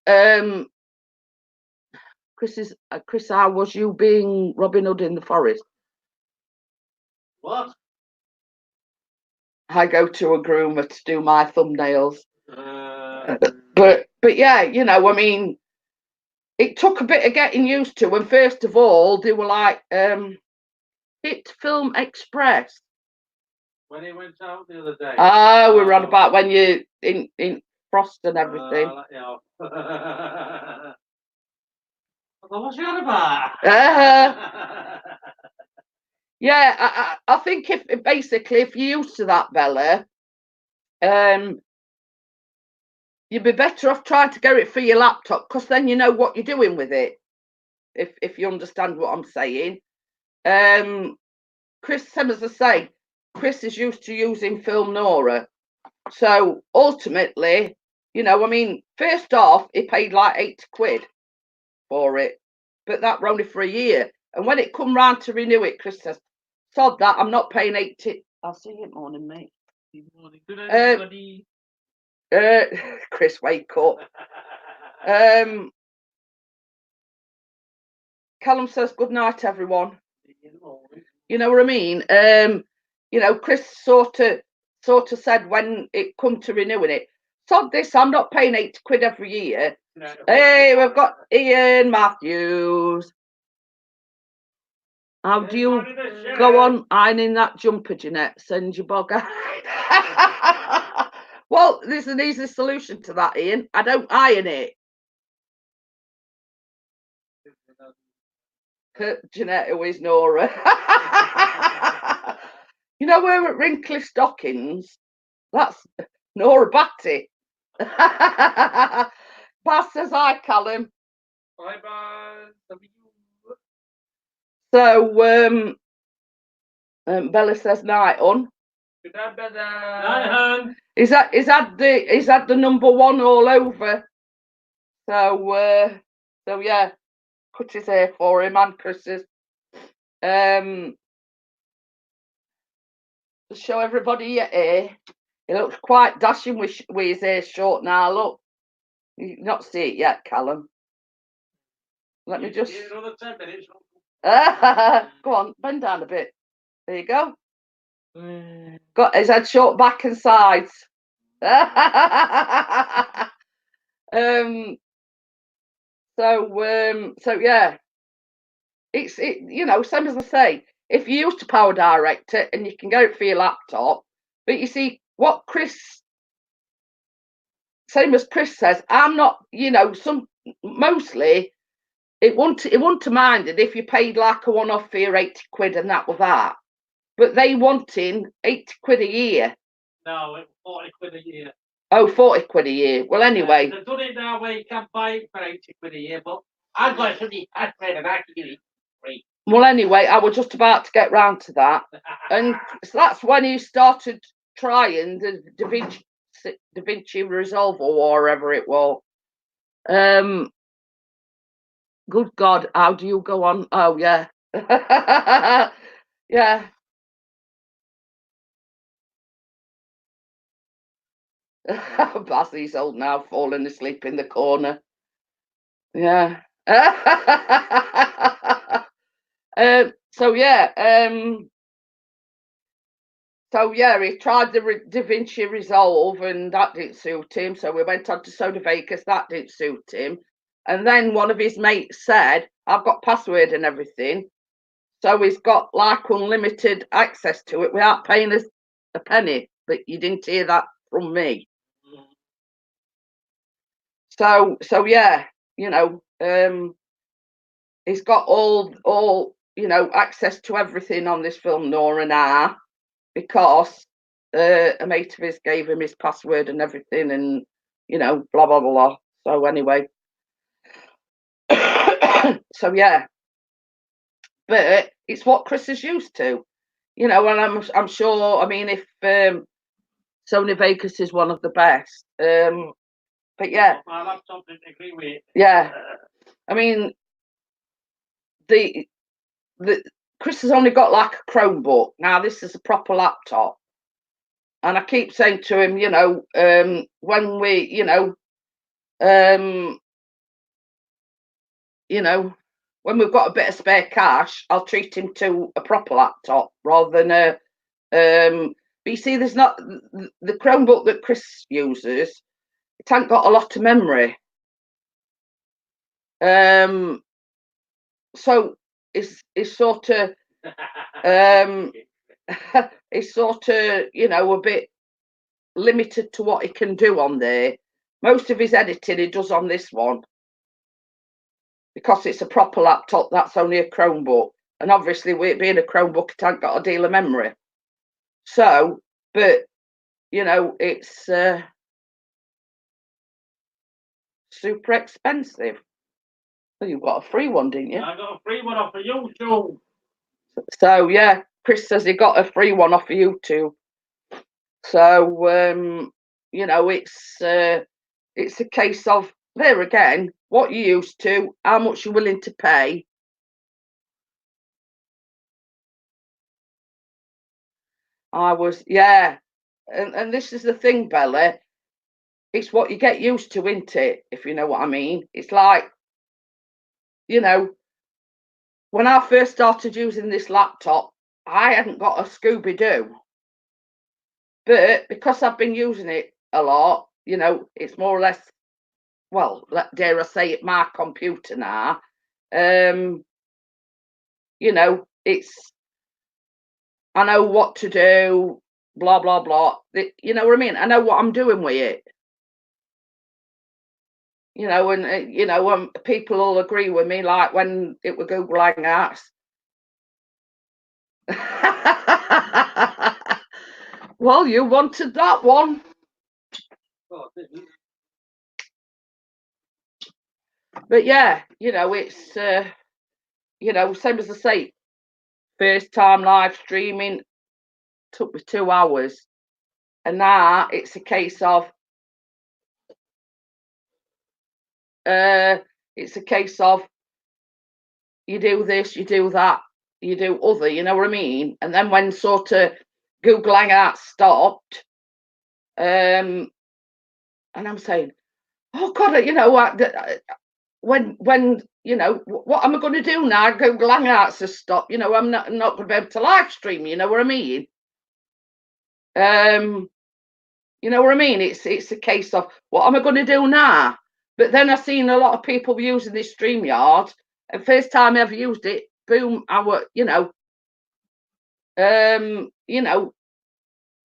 Chris, how was you being Robin Hood in the forest? What? I go to a groomer to do my thumbnails. But yeah, you know, I mean, it took a bit of getting used to. And first of all, they were like, Hit Film Express. When it went out the other day. Oh, we were on about when you in Frost and everything. What's you on about? Yeah, I think if you're used to that, Bella, you'd be better off trying to get it for your laptop, because then you know what you're doing with it. If you understand what I'm saying. Chris, same as I say, Chris is used to using Film Nora. So ultimately, you know, I mean, first off, he paid like £80 for it, but that were only for a year. And when it come round to renew it, Chris says, sod that, I'm not paying 80. I'll see you morning, mate. Good morning. Good everybody. Chris, wake up. Callum says, good night, everyone. You know what I mean? You know, Chris sort of said when it come to renewing it, sod this, I'm not paying £80 every year. No. Hey, we've got Ian Matthews. How do you go on ironing that jumper, Jeanette? Send your bog out. Well, there's an easy solution to that, Ian. I don't iron it. Jeanette, who is Nora. You know, we're at Wrinkly Stockings. That's Nora Batty. Baz says hi, Callum. Bye bye. So Bella says night on. Mayhem. He's had the number one all over. So yeah, cut his hair for him and Chris's. To show everybody your hair. He looks quite dashing with his hair short now. Look, you not see it yet, Callum. Let me just. Another 10 minutes. Go on, bend down a bit. There you go. Got his head short back and sides. So yeah, it's same as I say. If you used to power direct it and you can get it for your laptop, but you see what same as Chris says, I'm not. Mostly it wouldn't have minded if you paid like a one-off for your 80 quid and that was that. But they wanting 80 quid a year. No, it's 40 quid a year. Oh, 40 quid a year. Well, anyway. They've done it now where you can buy it for 80 quid a year, but I've got somebody password and I can give it free. Well, anyway, I was just about to get round to that. And so that's when he started trying the DaVinci Resolve or whatever it was. Good God, how do you go on? Oh, yeah. Yeah. Basley's old now, falling asleep in the corner. Yeah. So yeah, he tried the DaVinci Resolve and that didn't suit him. So we went on to Soda Vegas, that didn't suit him. And then one of his mates said, I've got password and everything. So he's got like unlimited access to it without paying us a penny. But you didn't hear that from me. So yeah, he's got all access to everything on this film, Nora now, because a mate of his gave him his password and everything, and blah blah blah. So anyway, so yeah, but it's what Chris is used to, and I'm sure. I mean, if Sony Vegas is one of the best, but yeah, my laptop didn't agree with it. Yeah, I mean, the Chris has only got like a Chromebook. Now this is a proper laptop. And I keep saying to him, when we, when we've got a bit of spare cash, I'll treat him to a proper laptop rather than a. But you see, there's not the Chromebook that Chris uses. It hasn't got a lot of memory. So it's sort of it's sort of a bit limited to what he can do on there. Most of his editing he does on this one because it's a proper laptop. That's only a Chromebook, and obviously with it being a Chromebook, it hasn't got a deal of memory. So, but it's super expensive. Well, you got a free one, didn't you? I got a free one off of YouTube. So yeah, Chris says he got a free one off of YouTube. So it's a case of there again, what you used to, how much you're willing to pay. And this is the thing, Bella. It's what you get used to, isn't it? If you know what I mean. It's like, when I first started using this laptop, I hadn't got a Scooby-Doo. But because I've been using it a lot, it's more or less, well, dare I say it, my computer now. It's, I know what to do, blah, blah, blah. You know what I mean? I know what I'm doing with it. And people will agree with me, like when it was Google Hangouts. Well, you wanted that one. But yeah, it's same as I say, first time live streaming. took me 2 hours. And now it's a case of you do this, you do that, you do other, you know what I mean? And then when sort of Google Hangouts stopped, and I'm saying, oh God, you know what? When you know, what am I going to do now? Google Hangouts has stopped. You know, I'm not going to be able to live stream. You know what I mean? You know what I mean? It's a case of what am I going to do now? But then I've seen a lot of people using this StreamYard, and first time I ever used it, boom, you know,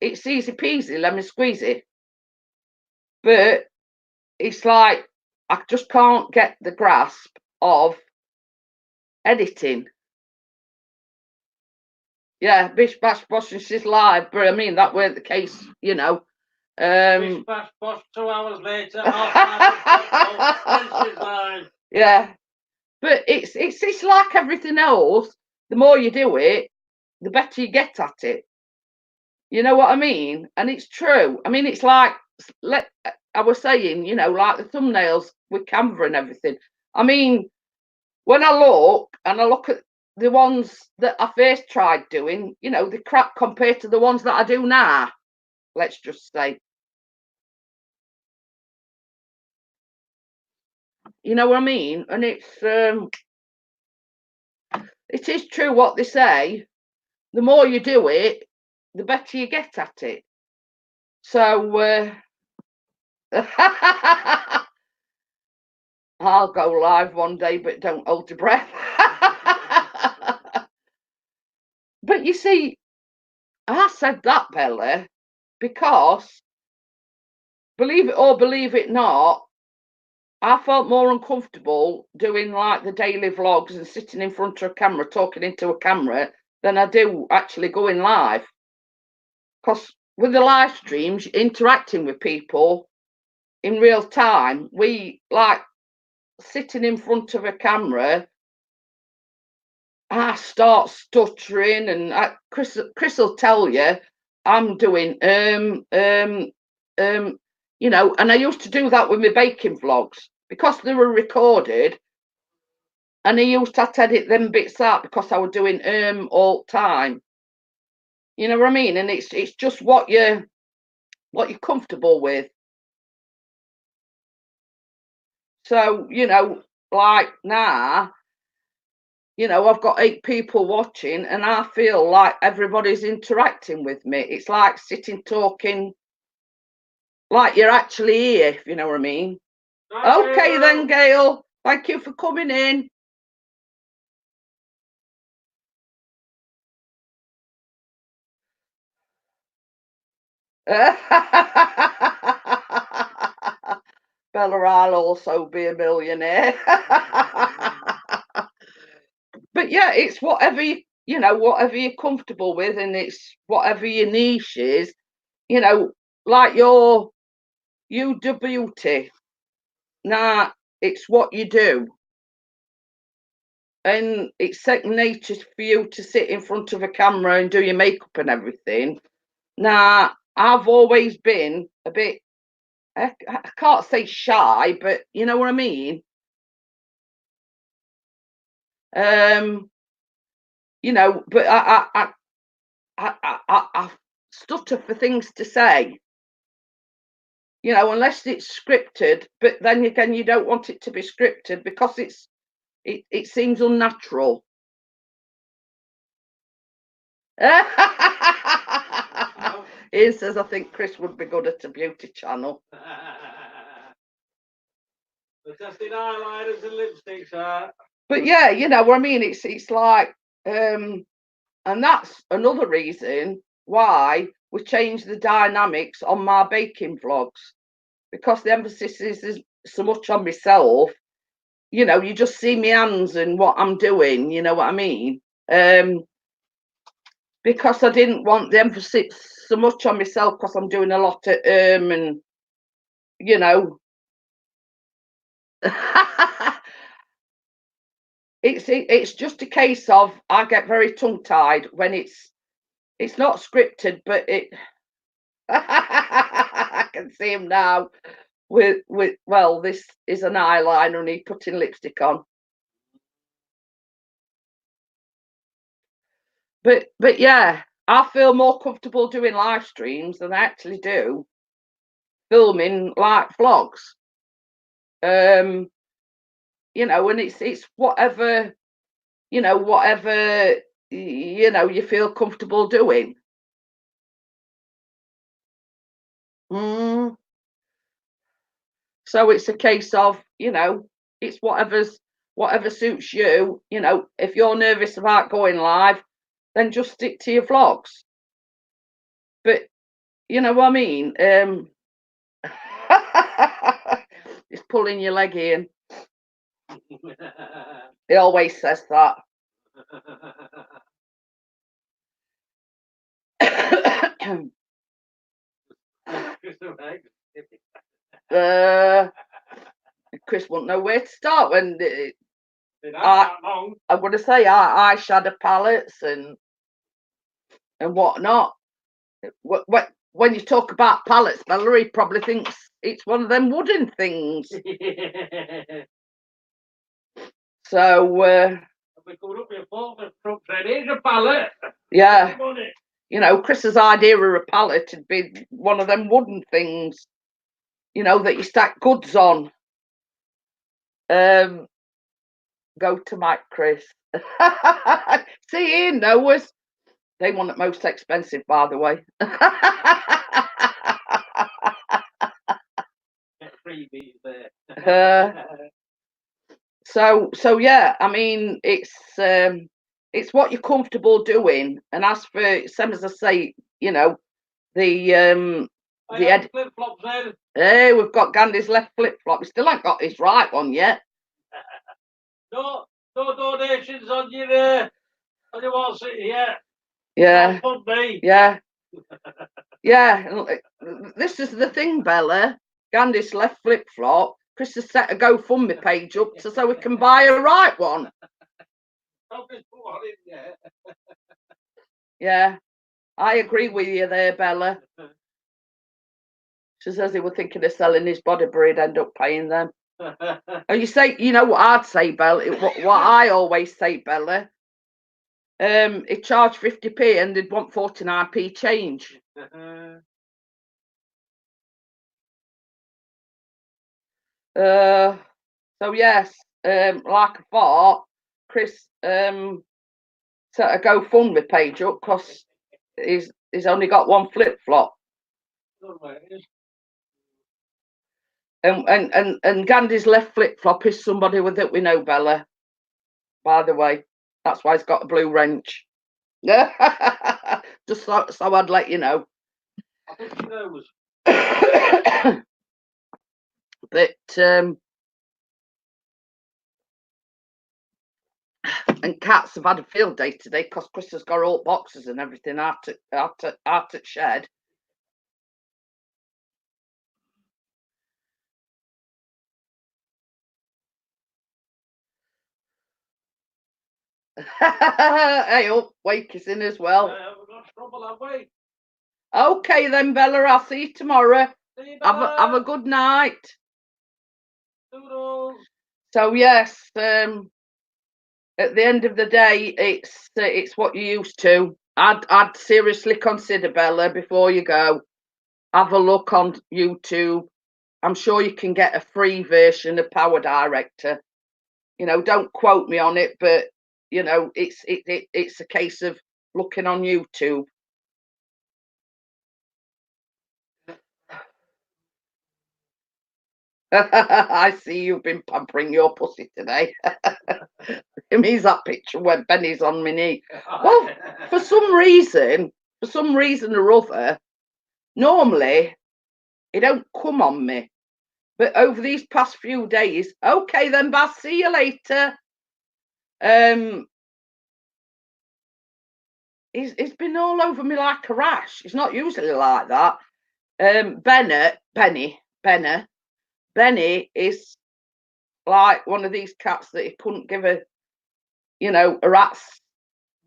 it's easy peasy, lemon squeezy. But it's like I just can't get the grasp of editing. Yeah, bish bash bosh and she's live, but I mean that weren't the case, you know. Bish bash bosh, 2 hours later, half she's live. Yeah. But it's like everything else. The more you do it, the better you get at it. You know what I mean? And it's true. I mean, it's like I was saying, you know, like the thumbnails with Canva and everything. I mean, when I look at the ones that I first tried doing, you know, the crap compared to the ones that I do now, let's just say. You know what I mean? And it is true what they say. The more you do it, the better you get at it. So I'll go live one day, but don't hold your breath. But you see, I said that, Bella, because believe it or believe it not, I felt more uncomfortable doing like the daily vlogs and sitting in front of a camera, talking into a camera, than I do actually going live. Because with the live streams, interacting with people in real time, we like sitting in front of a camera, I start stuttering, and Chris will tell you I'm doing you know, and I used to do that with my baking vlogs because they were recorded, and I used to edit them bits out because I was doing all the time. You know what I mean? And it's just what you're comfortable with. So, you know, like now, you know, I've got 8 people watching and I feel like everybody's interacting with me. It's like sitting talking like you're actually here, if you know what I mean. Okay then, Gail. Thank you for coming in. Bella, I'll also be a millionaire. But yeah, it's whatever you know, whatever you're comfortable with, and it's whatever your niche is. You know, like you do beauty. Nah, it's what you do, and it's second nature for you to sit in front of a camera and do your makeup and everything. Now, I've always been a bit. I can't say shy, but you know what I mean. You know, but I stutter for things to say. You know, unless it's scripted. But then again, you don't want it to be scripted because it seems unnatural. Ian says, I think Chris would be good at a beauty channel. The testing eyeliners and lipsticks are. But yeah, you know what I mean? It's like, and that's another reason why we changed the dynamics on my baking vlogs, because the emphasis is so much on myself. You know, you just see my hands and what I'm doing, you know what I mean? Because I didn't want the emphasis so much on myself because I'm doing a lot at and you know. It's just a case of I get very tongue-tied when it's it's not scripted, but it. I can see him now. With well, this is an eyeliner, and he's putting lipstick on. But yeah, I feel more comfortable doing live streams than I actually do filming like vlogs. You know, and it's whatever, whatever you feel comfortable doing. So it's a case of, it's whatever suits you. If you're nervous about going live, then just stick to your vlogs. But you know what I mean? It's pulling your leg in. He always says that. Chris won't know where to start when I'm going to say eyeshadow palettes and whatnot. When you talk about palettes, Bella, he probably thinks it's one of them wooden things. So yeah, Chris's idea of a pallet would be one of them wooden things, that you stack goods on. Go to Mike, Chris. See, Ian knows. They want it most expensive, by the way. Freebies there. So yeah, I mean, it's what you're comfortable doing. And as for same as I say, the flip flops there. Hey, we've got Gandhi's left flip flop. We still ain't got his right one yet. No donations on your wall city yet. Yeah. Yeah. Yeah. This is the thing, Bella. Gandhi's left flip flop. Chris has set a GoFundMe page up so we can buy a right one. Yeah, I agree with you there, Bella. She says he was thinking of selling his body, but he'd end up paying them. Oh, you know what I'd say, Bella? What I always say, Bella. It charged 50p and they'd want 49p change. So yes, like I thought, Chris set a GoFundMe page up because he's only got one flip flop. And Gandhi's left flip flop is somebody that we know, Bella. By the way, that's why he's got a blue wrench. Just so I'd let you know. I think he knows. But and cats have had a field day today because Chris has got all boxes and everything out at shed. Hey, up, Wake is in as well. We've got trouble, have we? Okay then, Bella. I'll see you tomorrow. See you, Bella. Have a good night. Toodles. So yes, at the end of the day, it's what you're used to. I'd seriously consider, Bella, before you go, have a look on YouTube. I'm sure you can get a free version of Power Director. Don't quote me on it, but it's a case of looking on YouTube. I see you've been pampering your pussy today. It means that picture where Benny's on my knee. Well, for some reason or other, normally it don't come on me. But over these past few days, okay then, Baz, see you later. He's been all over me like a rash. It's not usually like that. Benny is like one of these cats that he couldn't give a rat's.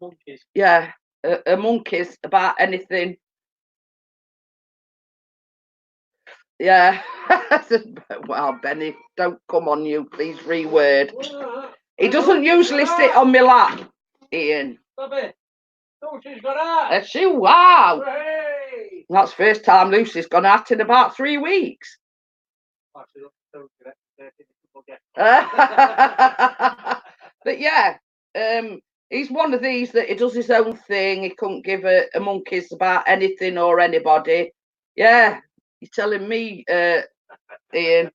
Monkeys. Yeah, monkeys about anything. Yeah. Well, Benny, don't come on you, please reword. He doesn't usually sit on my lap, Ian. Bobby, Lucy's got out. Has she? Wow. Hooray! That's the first time Lucy's gone out in about 3 weeks. But yeah, he's one of these that he does his own thing. He couldn't give a monkeys about anything or anybody. Yeah, you're telling me, Ian.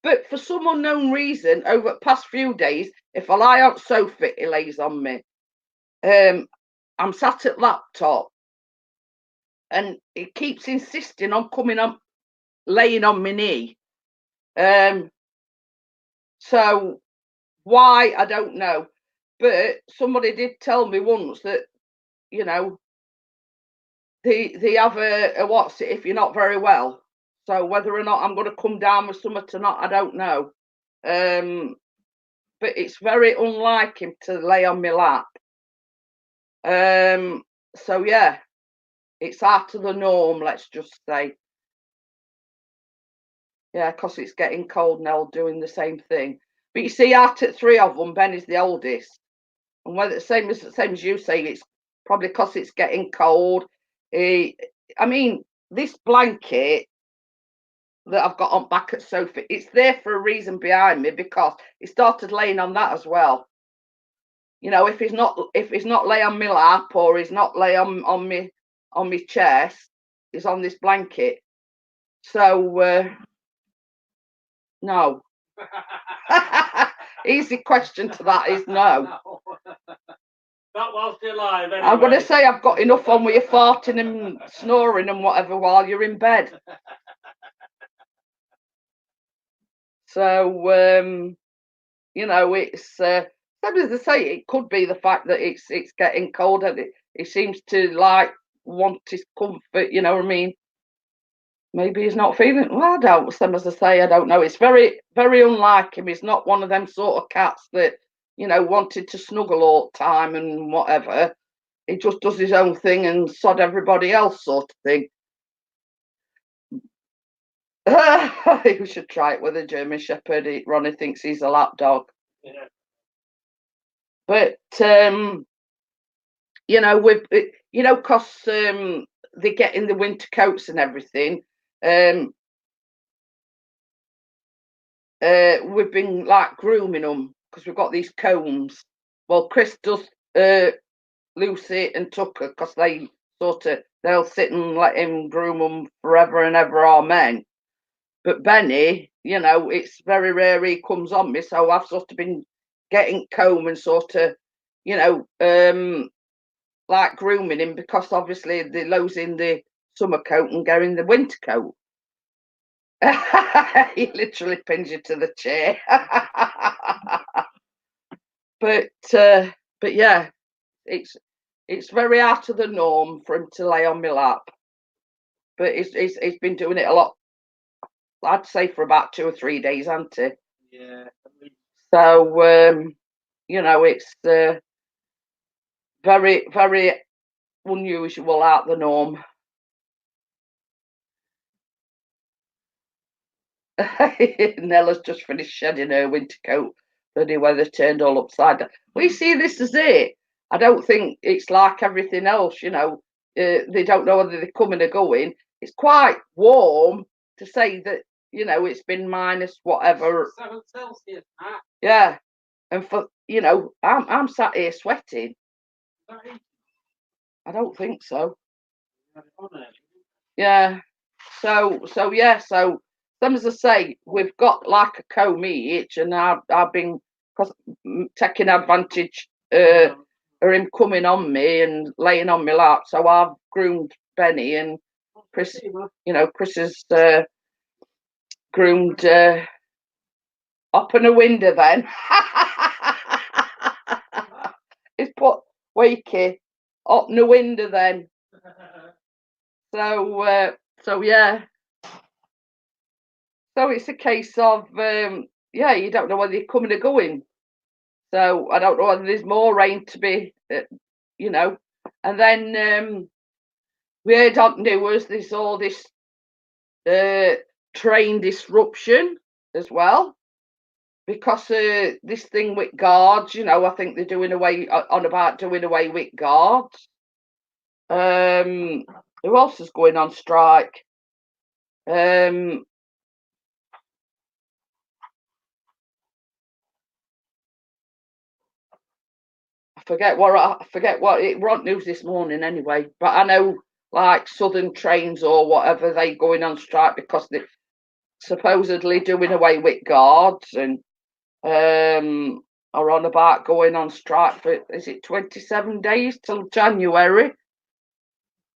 But for some unknown reason, over the past few days, if I lie on the sofa, he lays on me. I'm sat at laptop, and he keeps insisting on coming on, laying on my knee. So why, I don't know. But somebody did tell me once that, you know, they have a what's it if you're not very well. So whether or not I'm going to come down with something or not, I don't know. But it's very unlike him to lay on my lap. So yeah, it's out of the norm, let's just say. Yeah, because it's getting cold now, doing the same thing. But you see, out of 3 of them, Ben is the oldest. And whether the same as you say, it's probably because it's getting cold. I mean, this blanket that I've got on back at sofa, it's there for a reason behind me, because he started laying on that as well. You know, if he's not lay on my lap, or he's not lay on my chest, he's on this blanket. So no. Easy question to that is no. Not whilst you're alive, anyway. I'm going to say I've got enough on with you farting and snoring and whatever while you're in bed. So, you know, it's same as I say, it could be the fact that it's getting cold, and it seems to like want his comfort. You know what I mean? Maybe he's not feeling well. I don't. Same as I say, I don't know. It's very, very unlike him. He's not one of them sort of cats that, you know, wanted to snuggle all the time and whatever. He just does his own thing and sod everybody else sort of thing. You should try it with a German Shepherd. Ronnie thinks he's a lap dog. Yeah. But you know, because they get in the winter coats and everything. We've been like grooming them because we've got these combs. Well, Chris does Lucy and Tucker, because they'll sit and let him groom them forever and ever, amen. But Benny, you know, it's very rare he comes on me, so I've sort of been getting comb and sort of, you know, like grooming him, because obviously they're losing the summer coat and getting the winter coat. He literally pins you to the chair. But yeah, it's very out of the norm for him to lay on my lap. But he's been doing it a lot. I'd say for about 2 or 3 days, hasn't he? Yeah. So you know, it's very, very unusual, out the norm. Nella's just finished shedding her winter coat. Bloody weather turned all upside down. We see this as it. I don't think it's like everything else, you know. They don't know whether they're coming or going. It's quite warm to say that, you know, it's been minus whatever. 7 Celsius, Matt. Yeah. And for, you know, I'm sat here sweating. I don't think so. Yeah. So yeah, so some as I say, we've got like a comb each, and I've been taking advantage of him coming on me and laying on my lap. So I've groomed Benny, and Chris, you know, Chris has groomed open a window then. He's put Wakey up the window then. So yeah. So it's a case of yeah, you don't know whether you're coming or going. So I don't know whether there's more rain to be, you know. And then we heard on news there's all this train disruption as well because this thing with guards. You know, I think they're doing away with guards. Who else is going on strike? I forget what it wrote news this morning anyway. But I know like Southern Trains or whatever, they going on strike because they're supposedly doing away with guards and are on about going on strike for, is it 27 days till January?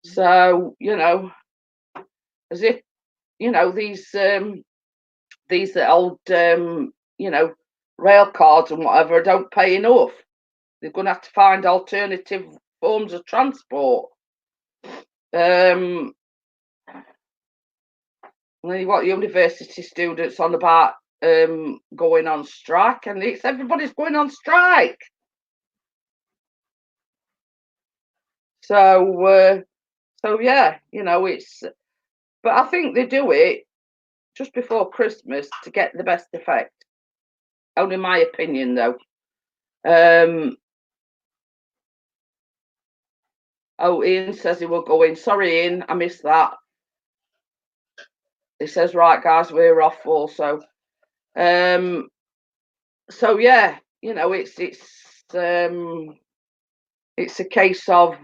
So, you know, as if, you know, these old, you know, rail cards and whatever don't pay enough. They're going to have to find alternative forms of transport. You've got university students on about going on strike, and it's everybody's going on strike. So yeah, you know, it's. But I think they do it just before Christmas to get the best effect. Only my opinion, though. Oh, Ian says he will go in. Sorry, Ian, I missed that. He says, right, guys, we're off also. So yeah, you know, it's a case of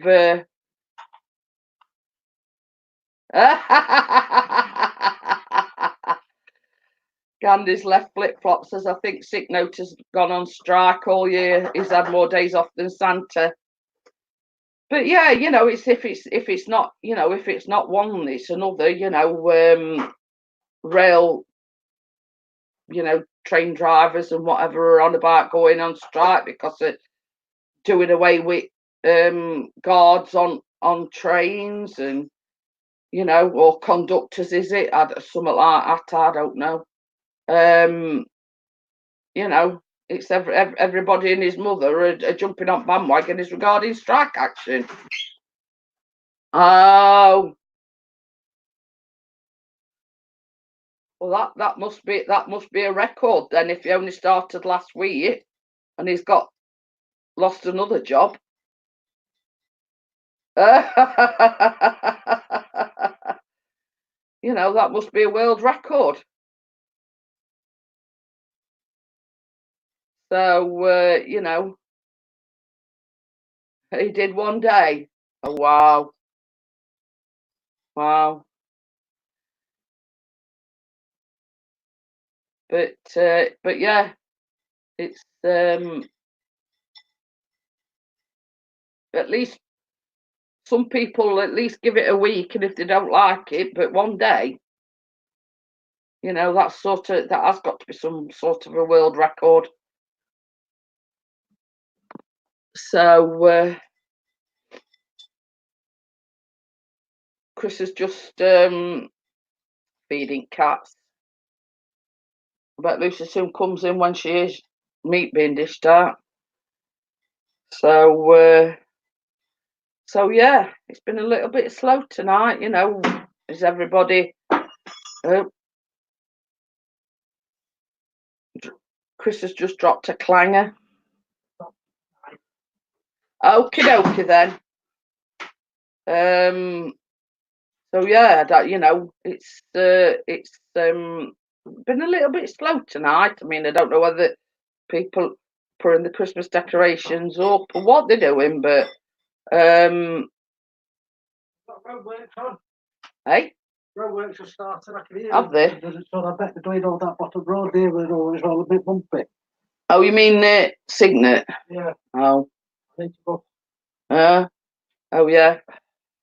Gandhi's left flip-flops says, I think Sick Note has gone on strike all year. He's had more days off than Santa. But yeah, you know, it's if it's not, you know, if it's not one, it's another, you know, rail, you know, train drivers and whatever are on about going on strike because of doing away with guards on trains and, you know, or conductors, is it? Something like that, I don't know. You know, it's everybody and his mother are jumping on bandwagons regarding strike action. Oh, well, that must be a record then. If he only started last week and he's lost another job. You know, that must be a world record. So you know, he did one day. Oh wow, wow. But yeah, it's at least some people at least give it a week, and if they don't like it, but one day, you know, that has got to be some sort of a world record. So Chris is just feeding cats. I bet Lucy soon comes in when she is meat being dished out. So yeah, it's been a little bit slow tonight, you know. Is everybody Chris has just dropped a clanger. Okie dokie then. So yeah, that, you know, it's been a little bit slow tonight. I mean, I don't know whether people putting the Christmas decorations up or what they're doing, but Roadworks on. Hey, Roadworks have started. I can hear have they? So I bet they're doing all that bottom road there where it's all a bit bumpy. Oh, you mean Signet? Yeah. Oh. I need to go. Oh yeah.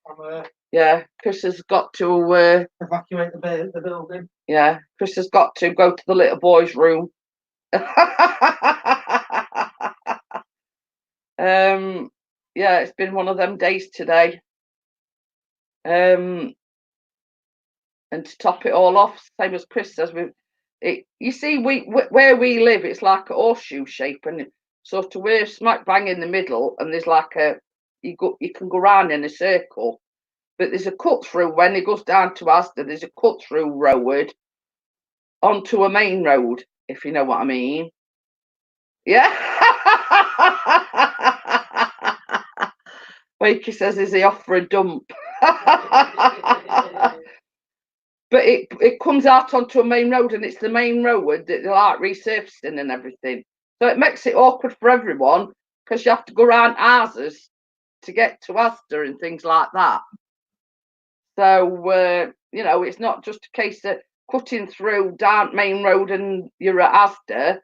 I'm, yeah, Chris has got to evacuate the building. Yeah, Chris has got to go to the little boy's room. Yeah, it's been one of them days today. And to top it all off, same as Chris says, you see, where we live, it's like a horseshoe shape, and sort of we're smack bang in the middle, and there's like you can go round in a circle, but there's a cut through when it goes down to Asda. There's a cut through road onto a main road, if you know what I mean. Yeah. Wakey says, is he off for a dump? But it comes out onto a main road, and it's the main road that they're like resurfacing and everything. So it makes it awkward for everyone because you have to go around houses to get to Asda and things like that. So, it's not just a case of cutting through down main road and you're at Asda.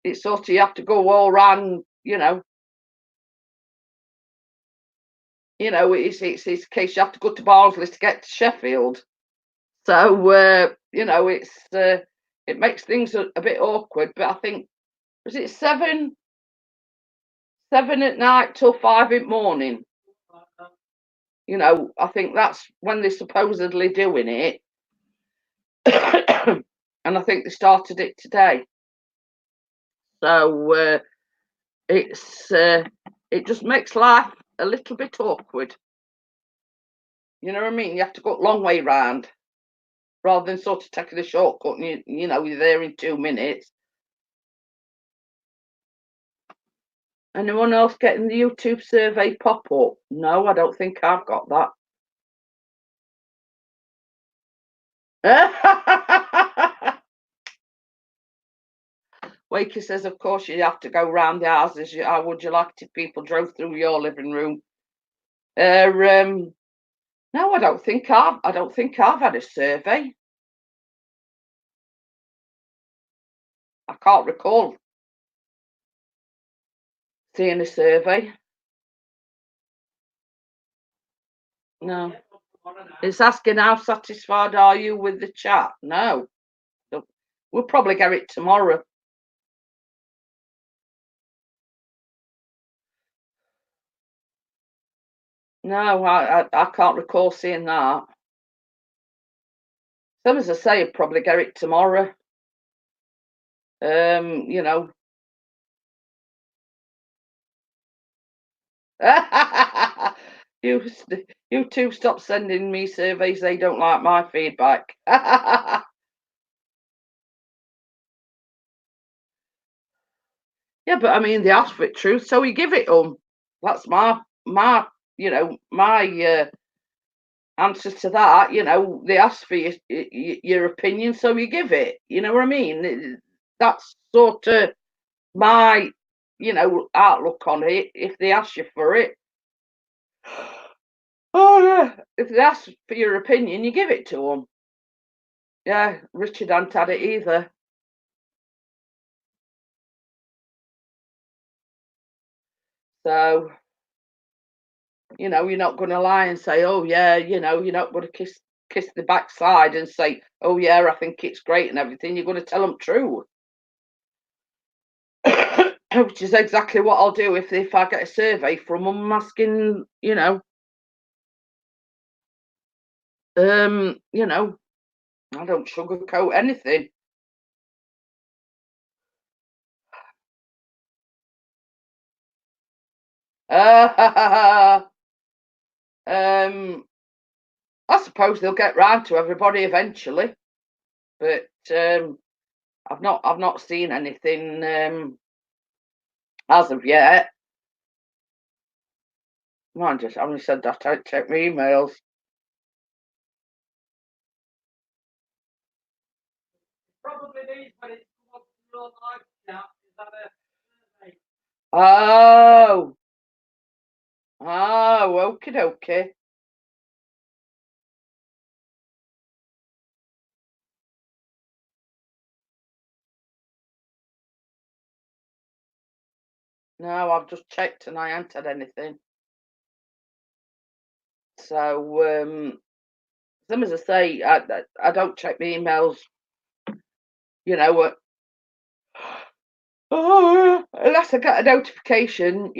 It's sort of you have to go all around, it's a case you have to go to Barnsley to get to Sheffield. So, it makes things a bit awkward. But I think, was it 7 at night till 5 in the morning? I think that's when they're supposedly doing it. And I think they started it today. So it just makes life a little bit awkward. You know what I mean? You have to go a long way round rather than sort of taking a shortcut and you're there in 2 minutes. Anyone else getting the YouTube survey pop up? No, I don't think I've got that. Wakey says, of course you have to go round the houses. How would you like it if people drove through your living room? No, I don't think I've had a survey. I can't recall seeing a survey. No. It's asking how satisfied are you with the chat? No. We'll probably get it tomorrow. No, I can't recall seeing that. Some, as I say, I'll probably get it tomorrow. You two stop sending me surveys. They don't like my feedback. Yeah, but I mean, they asked for it, truth, so we give it them. That's my answer to that. They asked for your opinion, so you give it. You know what I mean? That's sort of my, outlook on it. If they ask you for it, oh yeah, if they ask for your opinion, you give it to them. Yeah, Richard hadn't had it either. So, you're not going to lie and say, oh yeah, you're not going to kiss the backside and say, oh yeah, I think it's great and everything. You're going to tell them true. Which is exactly what I'll do if I get a survey from them asking, I don't sugarcoat anything. I suppose they'll get round to everybody eventually, but I've not seen anything as of yet. I just only said that I don't check my emails. Probably these, but it's what your life chat. Is that a survey? Oh, okie dokie. No, I've just checked and I haven't had anything. So, some as I say, I don't check my emails. Unless I get a notification,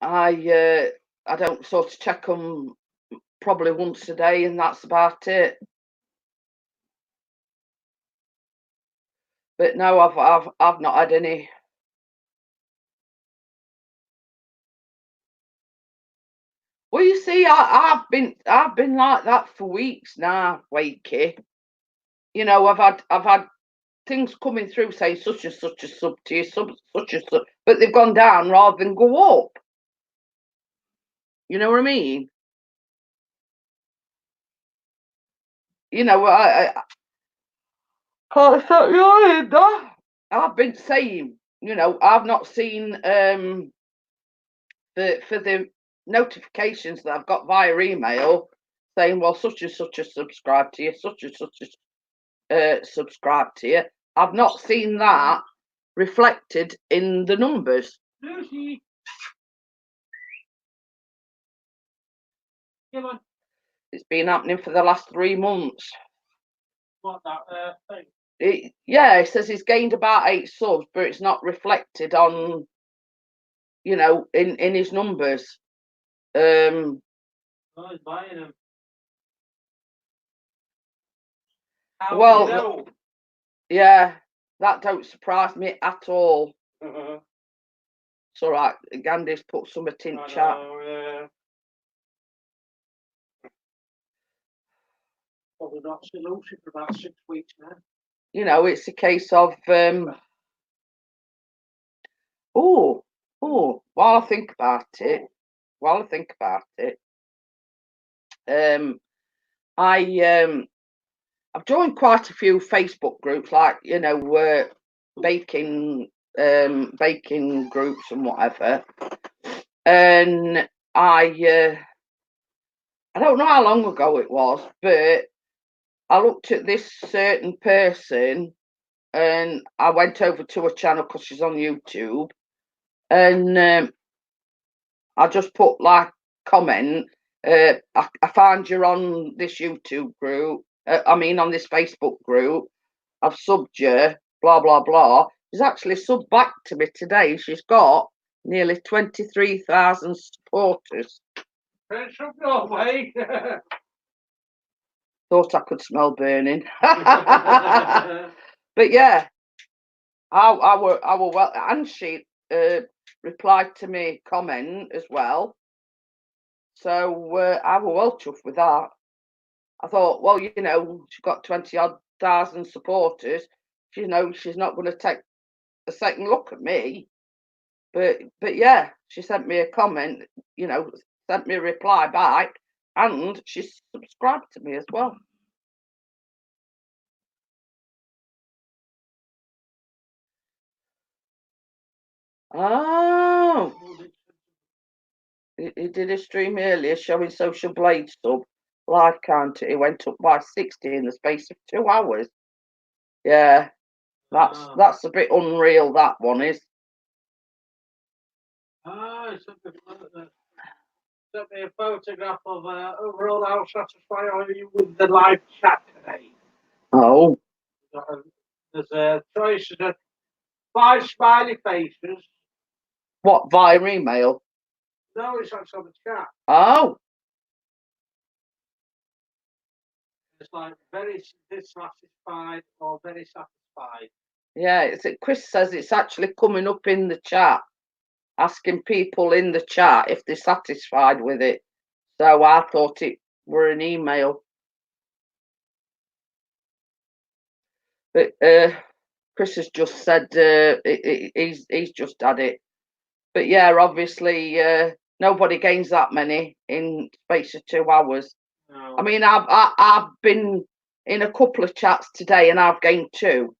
I don't sort of check them probably once a day, and that's about it. But no, I've not had any. Well, you see, I've been like that for weeks now, Wakey. You know, I've had things coming through saying such and such a sub to you, such and such, but they've gone down rather than go up. You know what I mean? You know, can't set your head off. I've been saying, you know, I've not seen for the notifications that I've got via email saying, well, such and such a subscribe to you, such and such a subscribe to you. I've not seen that reflected in the numbers. It's been happening for the last 3 months. What that thing? Yeah, it says he's gained about 8 subs, but it's not reflected on, you know, in his numbers. Oh, he's buying them. How Well, do you know? yeah, that don't surprise me at all. It's all right. Gandhi's put something in chat. Yeah. Probably not seen Lucy for about 6 weeks now. You know, it's a case of while I think about it, I've joined quite a few Facebook groups, like, you know, baking groups and whatever. And I don't know how long ago it was, but I looked at this certain person, and I went over to her channel because she's on YouTube, and I just put like comment. I found you're on this YouTube group. On this Facebook group. I've subbed you. Blah blah blah. She's actually subbed back to me today. She's got nearly 23,000 supporters. Friends from your way. Thought I could smell burning. But yeah, I were well, and she replied to me comment as well. So I were well chuffed with that. I thought, well, you know, she's got 20 odd thousand supporters. You know, she's not going to take a second look at me. But yeah, she sent me a comment. You know, sent me a reply back, and she subscribed to me as well. Oh, he did a stream earlier showing Social Blade sub live count. It went up by 60 in the space of 2 hours. Yeah, that's a bit unreal. That one is. Sent me a photograph of overall how satisfied are you with the live chat today? Oh, there's a choice of 5 smiley faces. what, via email? No, it's actually on the chat. Oh, It's like very dissatisfied or very satisfied. yeah. Chris says it's actually coming up in the chat, asking people in the chat if they're satisfied with it. So I thought it were an email. But Chris has just said he's just had it. But yeah, obviously nobody gains that many in space of 2 hours. No. I mean, I've been in a couple of chats today, and I've gained 2.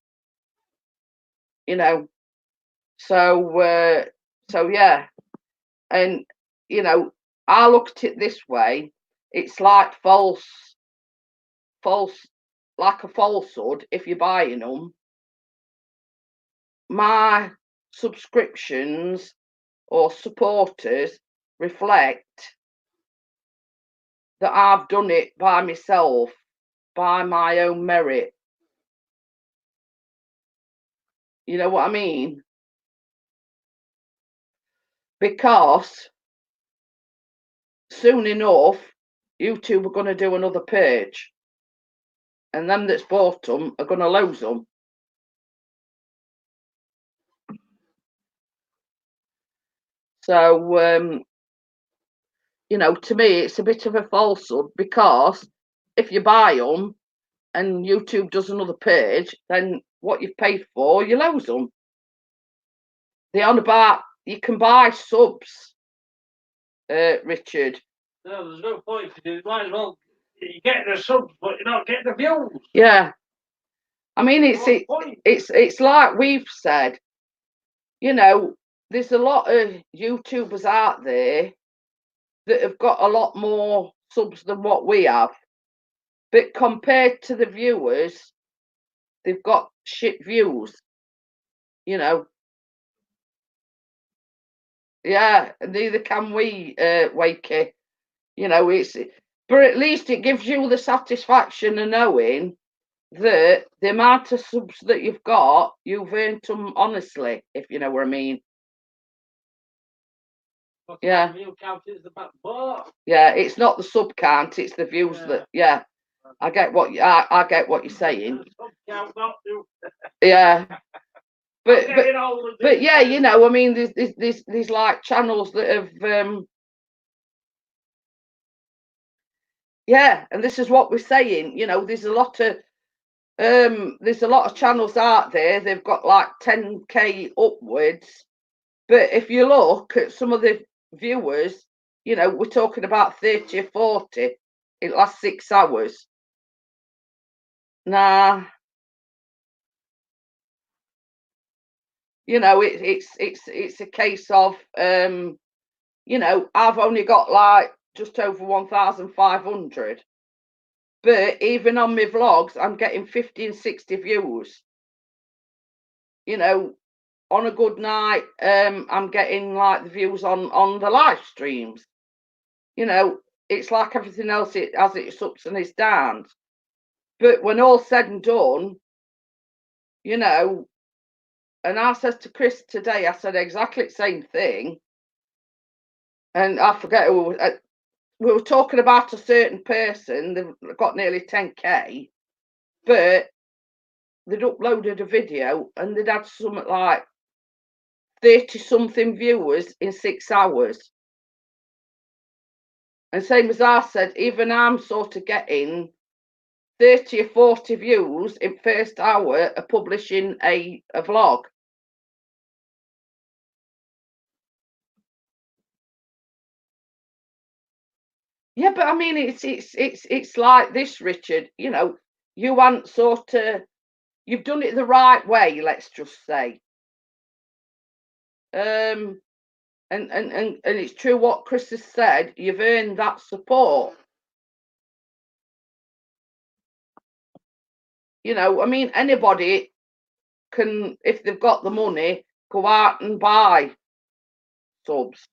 You know, so yeah, and you know, I look at it this way: it's like false, like a falsehood. If you're buying them, my subscriptions or supporters reflect that I've done it by myself, by my own merit. You know what I mean? Because soon enough, YouTube are going to do another purge, and them that's bought them are going to lose them. So, you know, to me, it's a bit of a falsehood, because if you buy them and YouTube does another page, then what you've paid for, you lose them. They're on about you can buy subs, Richard. No, there's no point. You might as well. You get the subs, but you're not getting the views. Yeah. I mean, it's like we've said, you know, there's a lot of YouTubers out there that have got a lot more subs than what we have, but compared to the viewers, they've got shit views, you know. Yeah, neither can we, Wakey. You know, but at least it gives you the satisfaction of knowing that the amount of subs that you've got, you've earned them honestly, if you know what I mean. Yeah. View count is the back bar. Yeah, it's not the sub count, it's the views that. Yeah, I get what I get what you're saying. Sub count, not you. Yeah, but yeah, you know, I mean, there's like channels that have. Yeah, and this is what we're saying. You know, there's a lot of channels out there. They've got like 10K upwards, but if you look at some of the viewers, you know, we're talking about 30 or 40 in the last 6 hours. Nah, you know, it's a case of you know, I've only got like just over 1,500, but even on my vlogs, I'm getting 50 and 60 views. You know, on a good night, I'm getting like the views on the live streams. You know, it's like everything else, it has its ups and its downs. But when all's said and done, you know, and I said to Chris today, I said exactly the same thing. And I forget who we were talking about a certain person. They've got nearly 10K, but they'd uploaded a video and they'd had something like 30 something viewers in 6 hours. And same as I said, even I'm sort of getting 30 or 40 views in first hour of publishing a vlog. Yeah, but I mean, it's like this, Richard. You know, you want sort of, you've done it the right way. Let's just say. And it's true what Chris has said. You've earned that support. You know, I mean, anybody can, if they've got the money, go out and buy subs.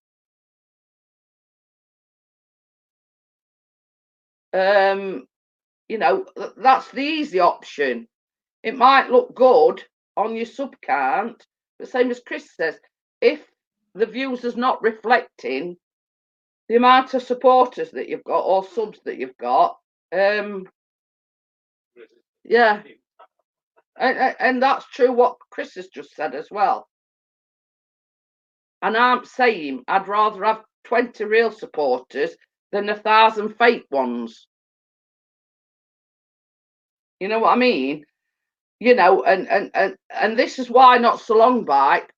You know, that's the easy option. It might look good on your sub count, but same as Chris says, if the views is not reflecting the amount of supporters that you've got or subs that you've got, yeah, and that's true what Chris has just said as well. And I'm saying I'd rather have 20 real supporters than 1,000 fake ones. You know what I mean? You know, and this is why not so long back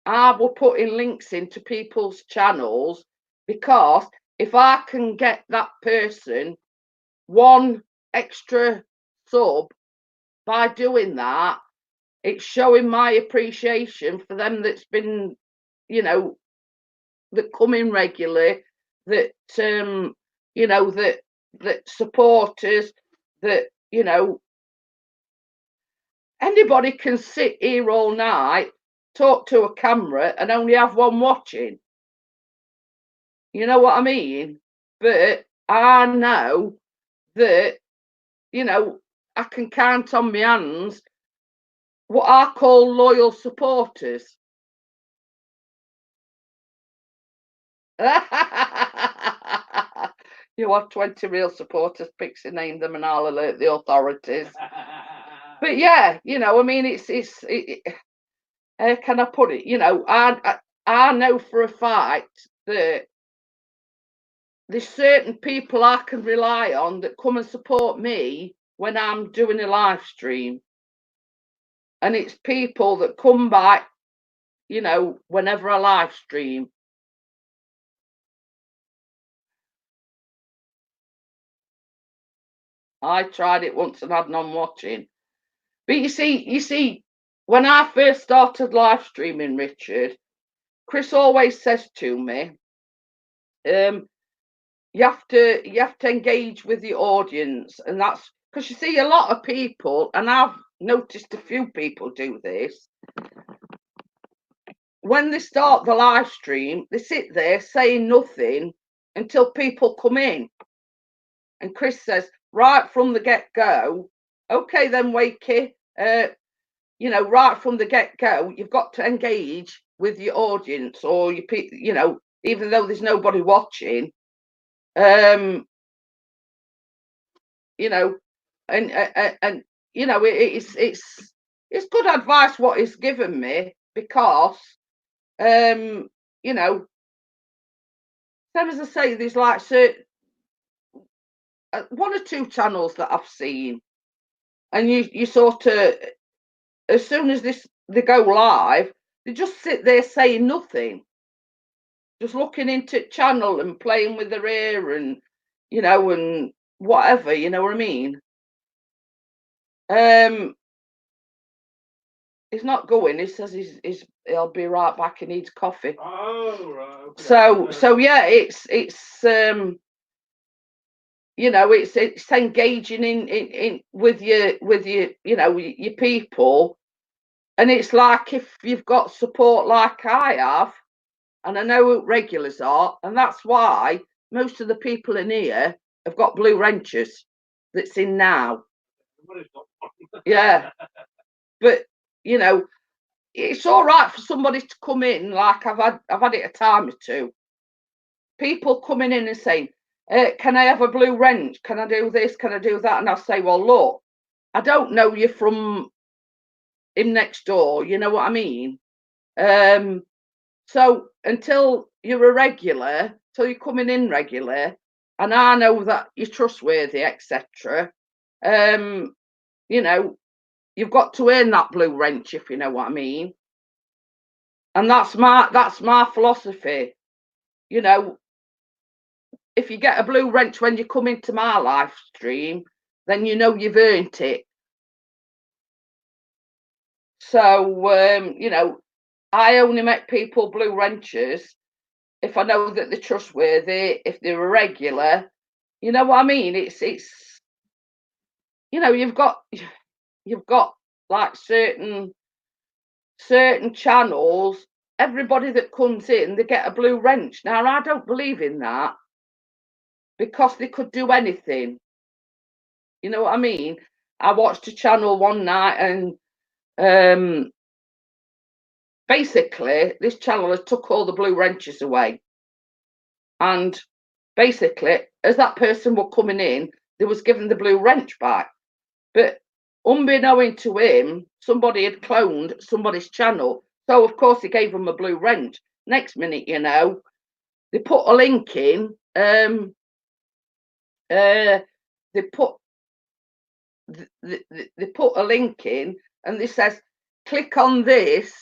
I will put in links into people's channels, because if I can get that person one extra sub by doing that, it's showing my appreciation for them that's been, you know, that come in regularly, that you know, that supporters, that, you know, anybody can sit here all night, talk to a camera and only have one watching. You know what I mean? But I know that, you know, I can count on my hands what I call loyal supporters. You have 20 real supporters, Pixie, name them and I'll alert the authorities. But yeah, you know, I mean, how can I put it? You know, I know for a fact that there's certain people I can rely on that come and support me when I'm doing a live stream. And it's people that come back, you know, whenever I live stream. I tried it once and had none watching. But you see, when I first started live streaming, Richard, Chris always says to me, you have to engage with the audience, and that's because you see a lot of people, and I've noticed a few people do this. When they start the live stream, they sit there saying nothing until people come in. And Chris says, right from the get-go, okay then, Wakey, you know, right from the get-go, you've got to engage with your audience, or you know, even though there's nobody watching, you know, and you know, it's good advice what he's given me, because you know, same as I say, there's like certain one or two channels that I've seen, and you sort of, as soon as they go live, they just sit there saying nothing, just looking into channel and playing with their ear, and you know, and whatever, you know what I mean. He's not going. He says he'll be right back. He needs coffee. Oh, right. Okay. So yeah, it's you know, it's engaging in with your you know, your people, and it's like if you've got support like I have, and I know who regulars are, and that's why most of the people in here have got blue wrenches that's in now. Yeah, but you know, it's all right for somebody to come in, like I've had it a time or two. People coming in and saying, can I have a blue wrench? Can I do this? Can I do that? And I'll say, well, look, I don't know you from him next door, you know what I mean? So until you're a regular, till you're coming in regular, and I know that you're trustworthy, etc., you know, you've got to earn that blue wrench, if you know what I mean. And that's my philosophy. You know, if you get a blue wrench when you come into my live stream, then you know you've earned it. So you know, I only make people blue wrenches if I know that they're trustworthy, if they're a regular. You know what I mean? It's you know, you've got like certain channels, everybody that comes in, they get a blue wrench. Now I don't believe in that, because they could do anything. You know what I mean? I watched a channel one night, and basically this channel has took all the blue wrenches away. And basically, as that person were coming in, they was given the blue wrench back. But unbeknown to him, somebody had cloned somebody's channel. So of course he gave them a blue wrench. Next minute, you know, they put a link in. They put they put a link in, and they says, click on this.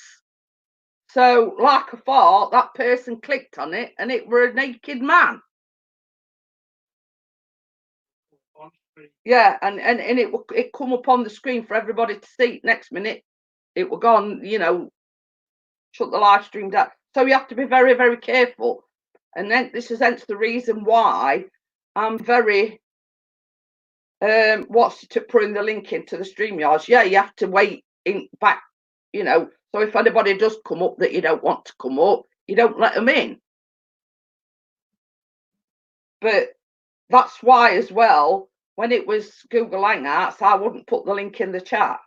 So like I thought, that person clicked on it, and it were a naked man. Yeah, and it come up on the screen for everybody to see. Next minute, it were gone. You know, shut the live stream down. So you have to be very, very careful. And then this is hence the reason why I'm very what's to putting the link into the StreamYards. Yeah, you have to wait in back, you know. So if anybody does come up that you don't want to come up, you don't let them in. But that's why as well, when it was Google Hangouts, I wouldn't put the link in the chat.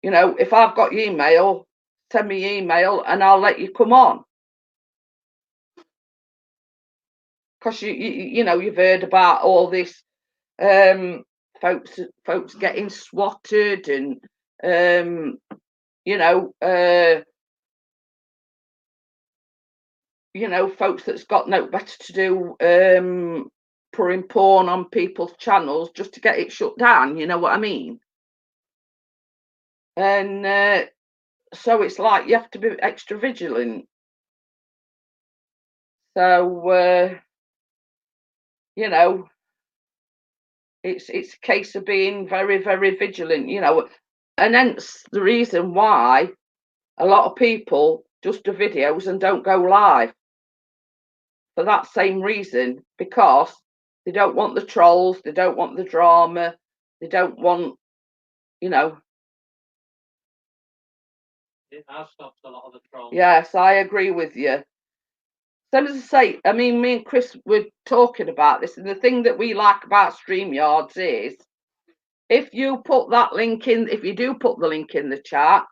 You know, if I've got your email, send me your email and I'll let you come on. Because you know, you've heard about all this folks getting swatted, and you know, folks that's got no better to do, putting porn on people's channels just to get it shut down. You know what I mean? And so it's like you have to be extra vigilant. So it's a case of being very, very vigilant. And hence the reason why a lot of people just do videos and don't go live for that same reason, because they don't want the trolls, they don't want the drama, they don't want, It has stopped a lot of the trolls. Yes, I agree with you. So as I say, I mean, me and Chris were talking about this, and the thing that we like about StreamYards is if you do put the link in the chat,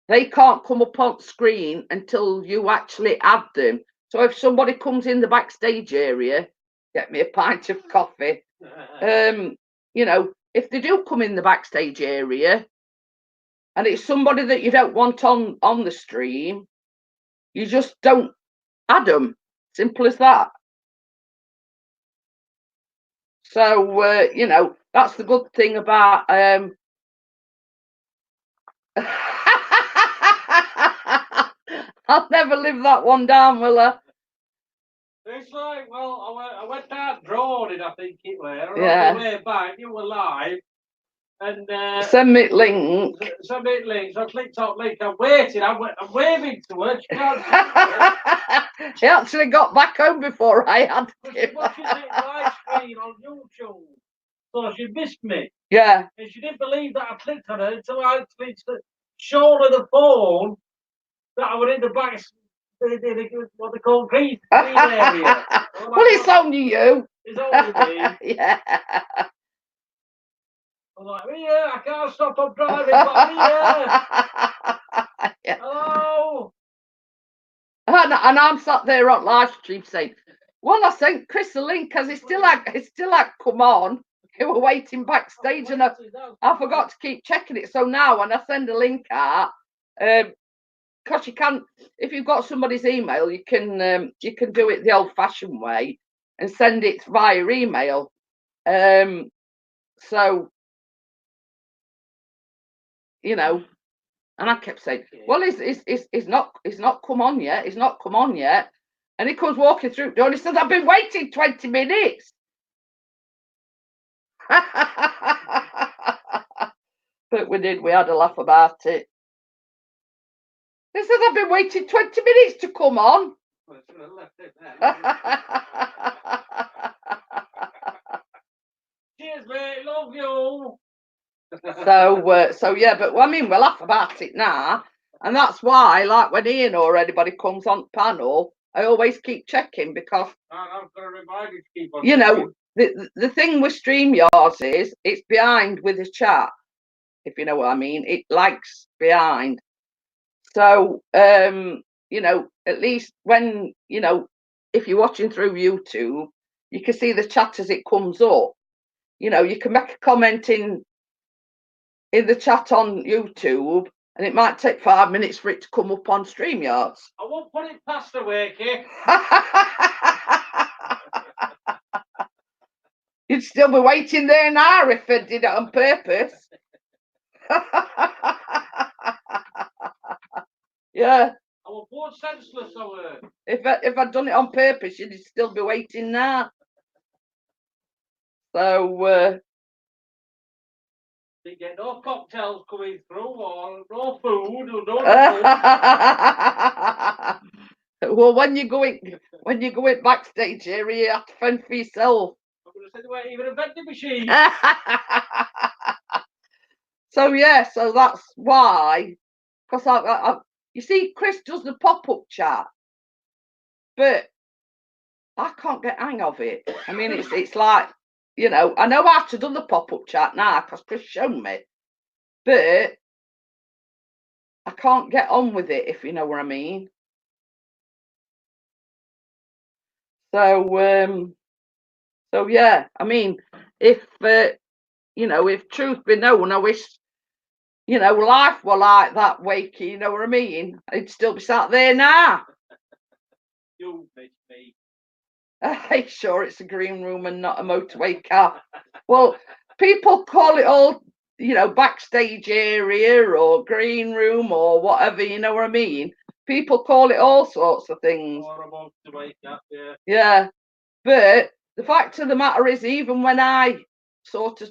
they can't come up on screen until you actually add them. So if somebody comes in the backstage area, get me a pint of coffee. If they do come in the backstage area and it's somebody that you don't want on the stream, you just don't add them. Simple as that. So, that's the good thing about I'll never live that one down, will I? It's like, well, I went out drawing, I think it was. Yeah. On the way back, you were live. And send me link. Send me links. I clicked on link. I'm waiting. I'm waving to her. She can't see me. She actually got back home before I had to. She's watching it live stream on YouTube. So she missed me. Yeah. And she didn't believe that I clicked on her until I actually showed her the phone that I was in the back. What they call green area. Well, it's only you. It's only me. Yeah. I'm like, yeah, I can't stop. I'm driving, but I'm here. Yeah. Hello. And I'm sat there on live stream saying, "Well, I sent Chris a link because it's still like come on." You were waiting backstage, and I forgot to keep checking it. So now when I send a link out, because you can, if you've got somebody's email, you can do it the old-fashioned way and send it via email. So and I kept saying, "Well, it's not come on yet. It's not come on yet." And he comes walking through the door and he says, "I've been waiting 20 minutes." But we had a laugh about it. He says, "I've been waiting 20 minutes to come on." Cheers, mate. Love you. So yeah, but I mean, we laugh about it now, and that's why, like when Ian or anybody comes on the panel, I always keep checking, because I'm going to remind you to keep on checking. The thing with StreamYards is it's behind with the chat, if you know what I mean. It lags behind. So at least when if you're watching through YouTube, you can see the chat as it comes up. You can make a comment in the chat on YouTube, and it might take 5 minutes for it to come up on StreamYards. I won't put it past the Wakey. You'd still be waiting there now if I did it on purpose. Yeah. I was born senseless of her. If I'd done it on purpose, you'd still be waiting now. So you get no cocktails coming through, or no food, or no. Well, when you go in backstage area, you have to fend for yourself. I'm going to say there weren't even a vending machine. So yeah, so that's why. Because you see, Chris does the pop-up chat, but I can't get hang of it. I mean, it's like, I know how to do the pop-up chat now because Chris showed me, but I can't get on with it, if you know what I mean. So yeah, I mean, if truth be known, I wish, life were like that, Wakey, you know what I mean? I'd still be sat there now. You miss me. Hey, sure, it's a green room and not a motorway car. Well, people call it all, backstage area or green room or whatever, you know what I mean? People call it all sorts of things. Or a motorway car, yeah. Yeah, but the fact of the matter is, even when I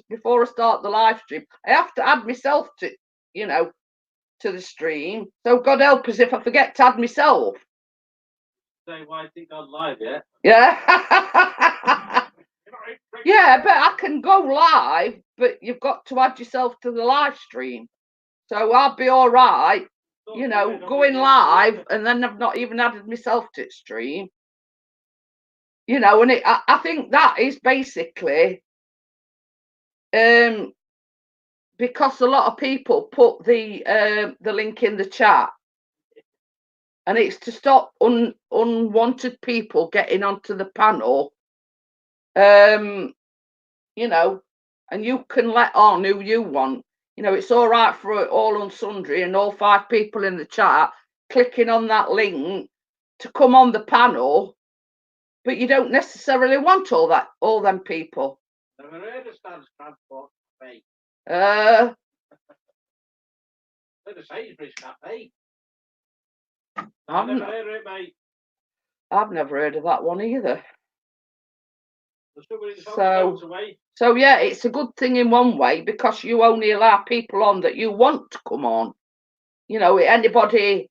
before I start the live stream, I have to add myself to, to the stream. So God help us if I forget to add myself. Say, why I think I'm live, yeah? Yeah. Yeah, but I can go live, but you've got to add yourself to the live stream. So I'll be all right, going live, and then I've not even added myself to the stream. And I think that is basically because a lot of people put the link in the chat, and it's to stop unwanted people getting onto the panel. And you can let on who you want. It's all right for all and sundry and all 5 people in the chat clicking on that link to come on the panel, but you don't necessarily want all them people. Never heard of Stan's Transport Cafe. The Sainsbury's Cafe. I've never heard of it, mate. I've never heard of that one either. So yeah, it's a good thing in one way because you only allow people on that you want to come on. Anybody,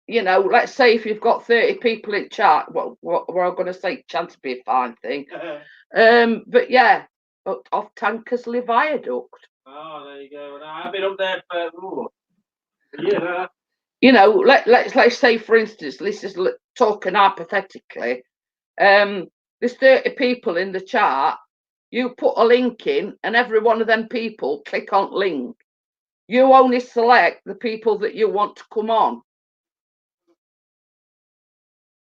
let's say if you've got 30 people in chat, what we're going to say, chance to be a fine thing. But yeah, off Tankersley Viaduct. Oh, there you go. I've been up there for yeah. Let's say, for instance, this is talking hypothetically. There's 30 people in the chat. You put a link in, and every one of them people click on link. You only select the people that you want to come on.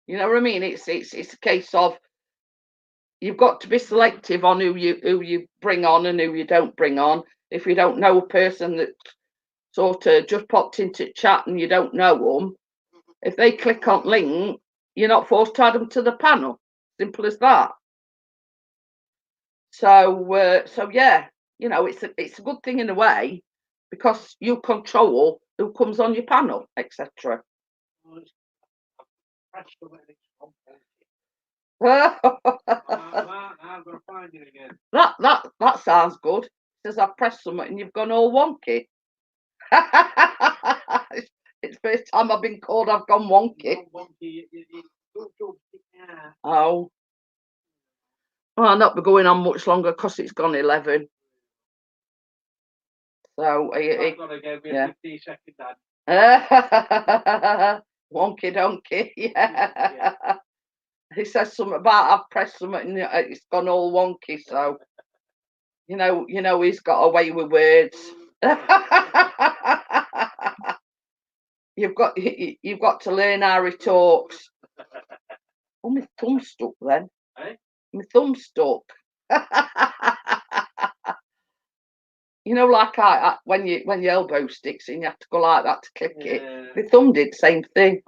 You know what I mean? It's a case of you've got to be selective on who you bring on and who you don't bring on. If you don't know a person that sort of just popped into chat and you don't know them, if they click on link, you're not forced to add them to the panel. Simple as that. So yeah, it's a good thing in a way because you control who comes on your panel, etc. I'm gonna find it again. That sounds good. It says I've pressed something and you've gone all wonky. It's the first time I've been called I've gone wonky. Oh. Well, I'll not be going on much longer because it's gone 11. So yeah. 15 second wonky donkey, yeah. He says something about I've pressed something and it's gone all wonky. So he's got away with words. You've got to learn how he talks. Oh, my thumb stuck then. Eh? My thumb stuck. Like when your elbow sticks and you have to go like that to click it. My thumb did the same thing.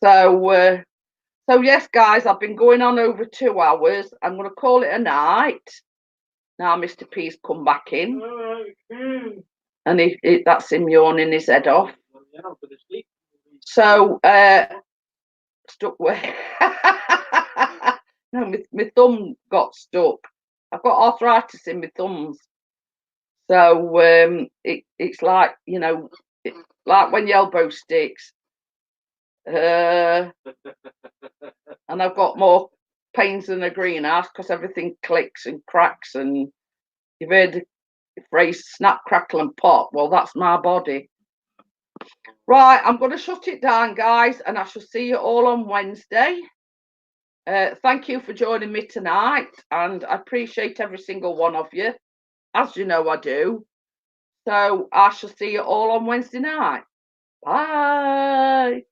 So yes, guys, I've been going on over 2 hours. I'm going to call it a night. Now Mr. P's come back in. And that's him yawning his head off. So, stuck with. No, my thumb got stuck. I've got arthritis in my thumbs. So, it's like, like when your elbow sticks. And I've got more pains than a greenhouse because everything clicks and cracks, and you've heard the phrase snap, crackle and pop. Well, that's my body. Right, I'm going to shut it down, guys, and I shall see you all on Wednesday. Thank you for joining me tonight, and I appreciate every single one of you, as you know I do. So I shall see you all on Wednesday night. Bye.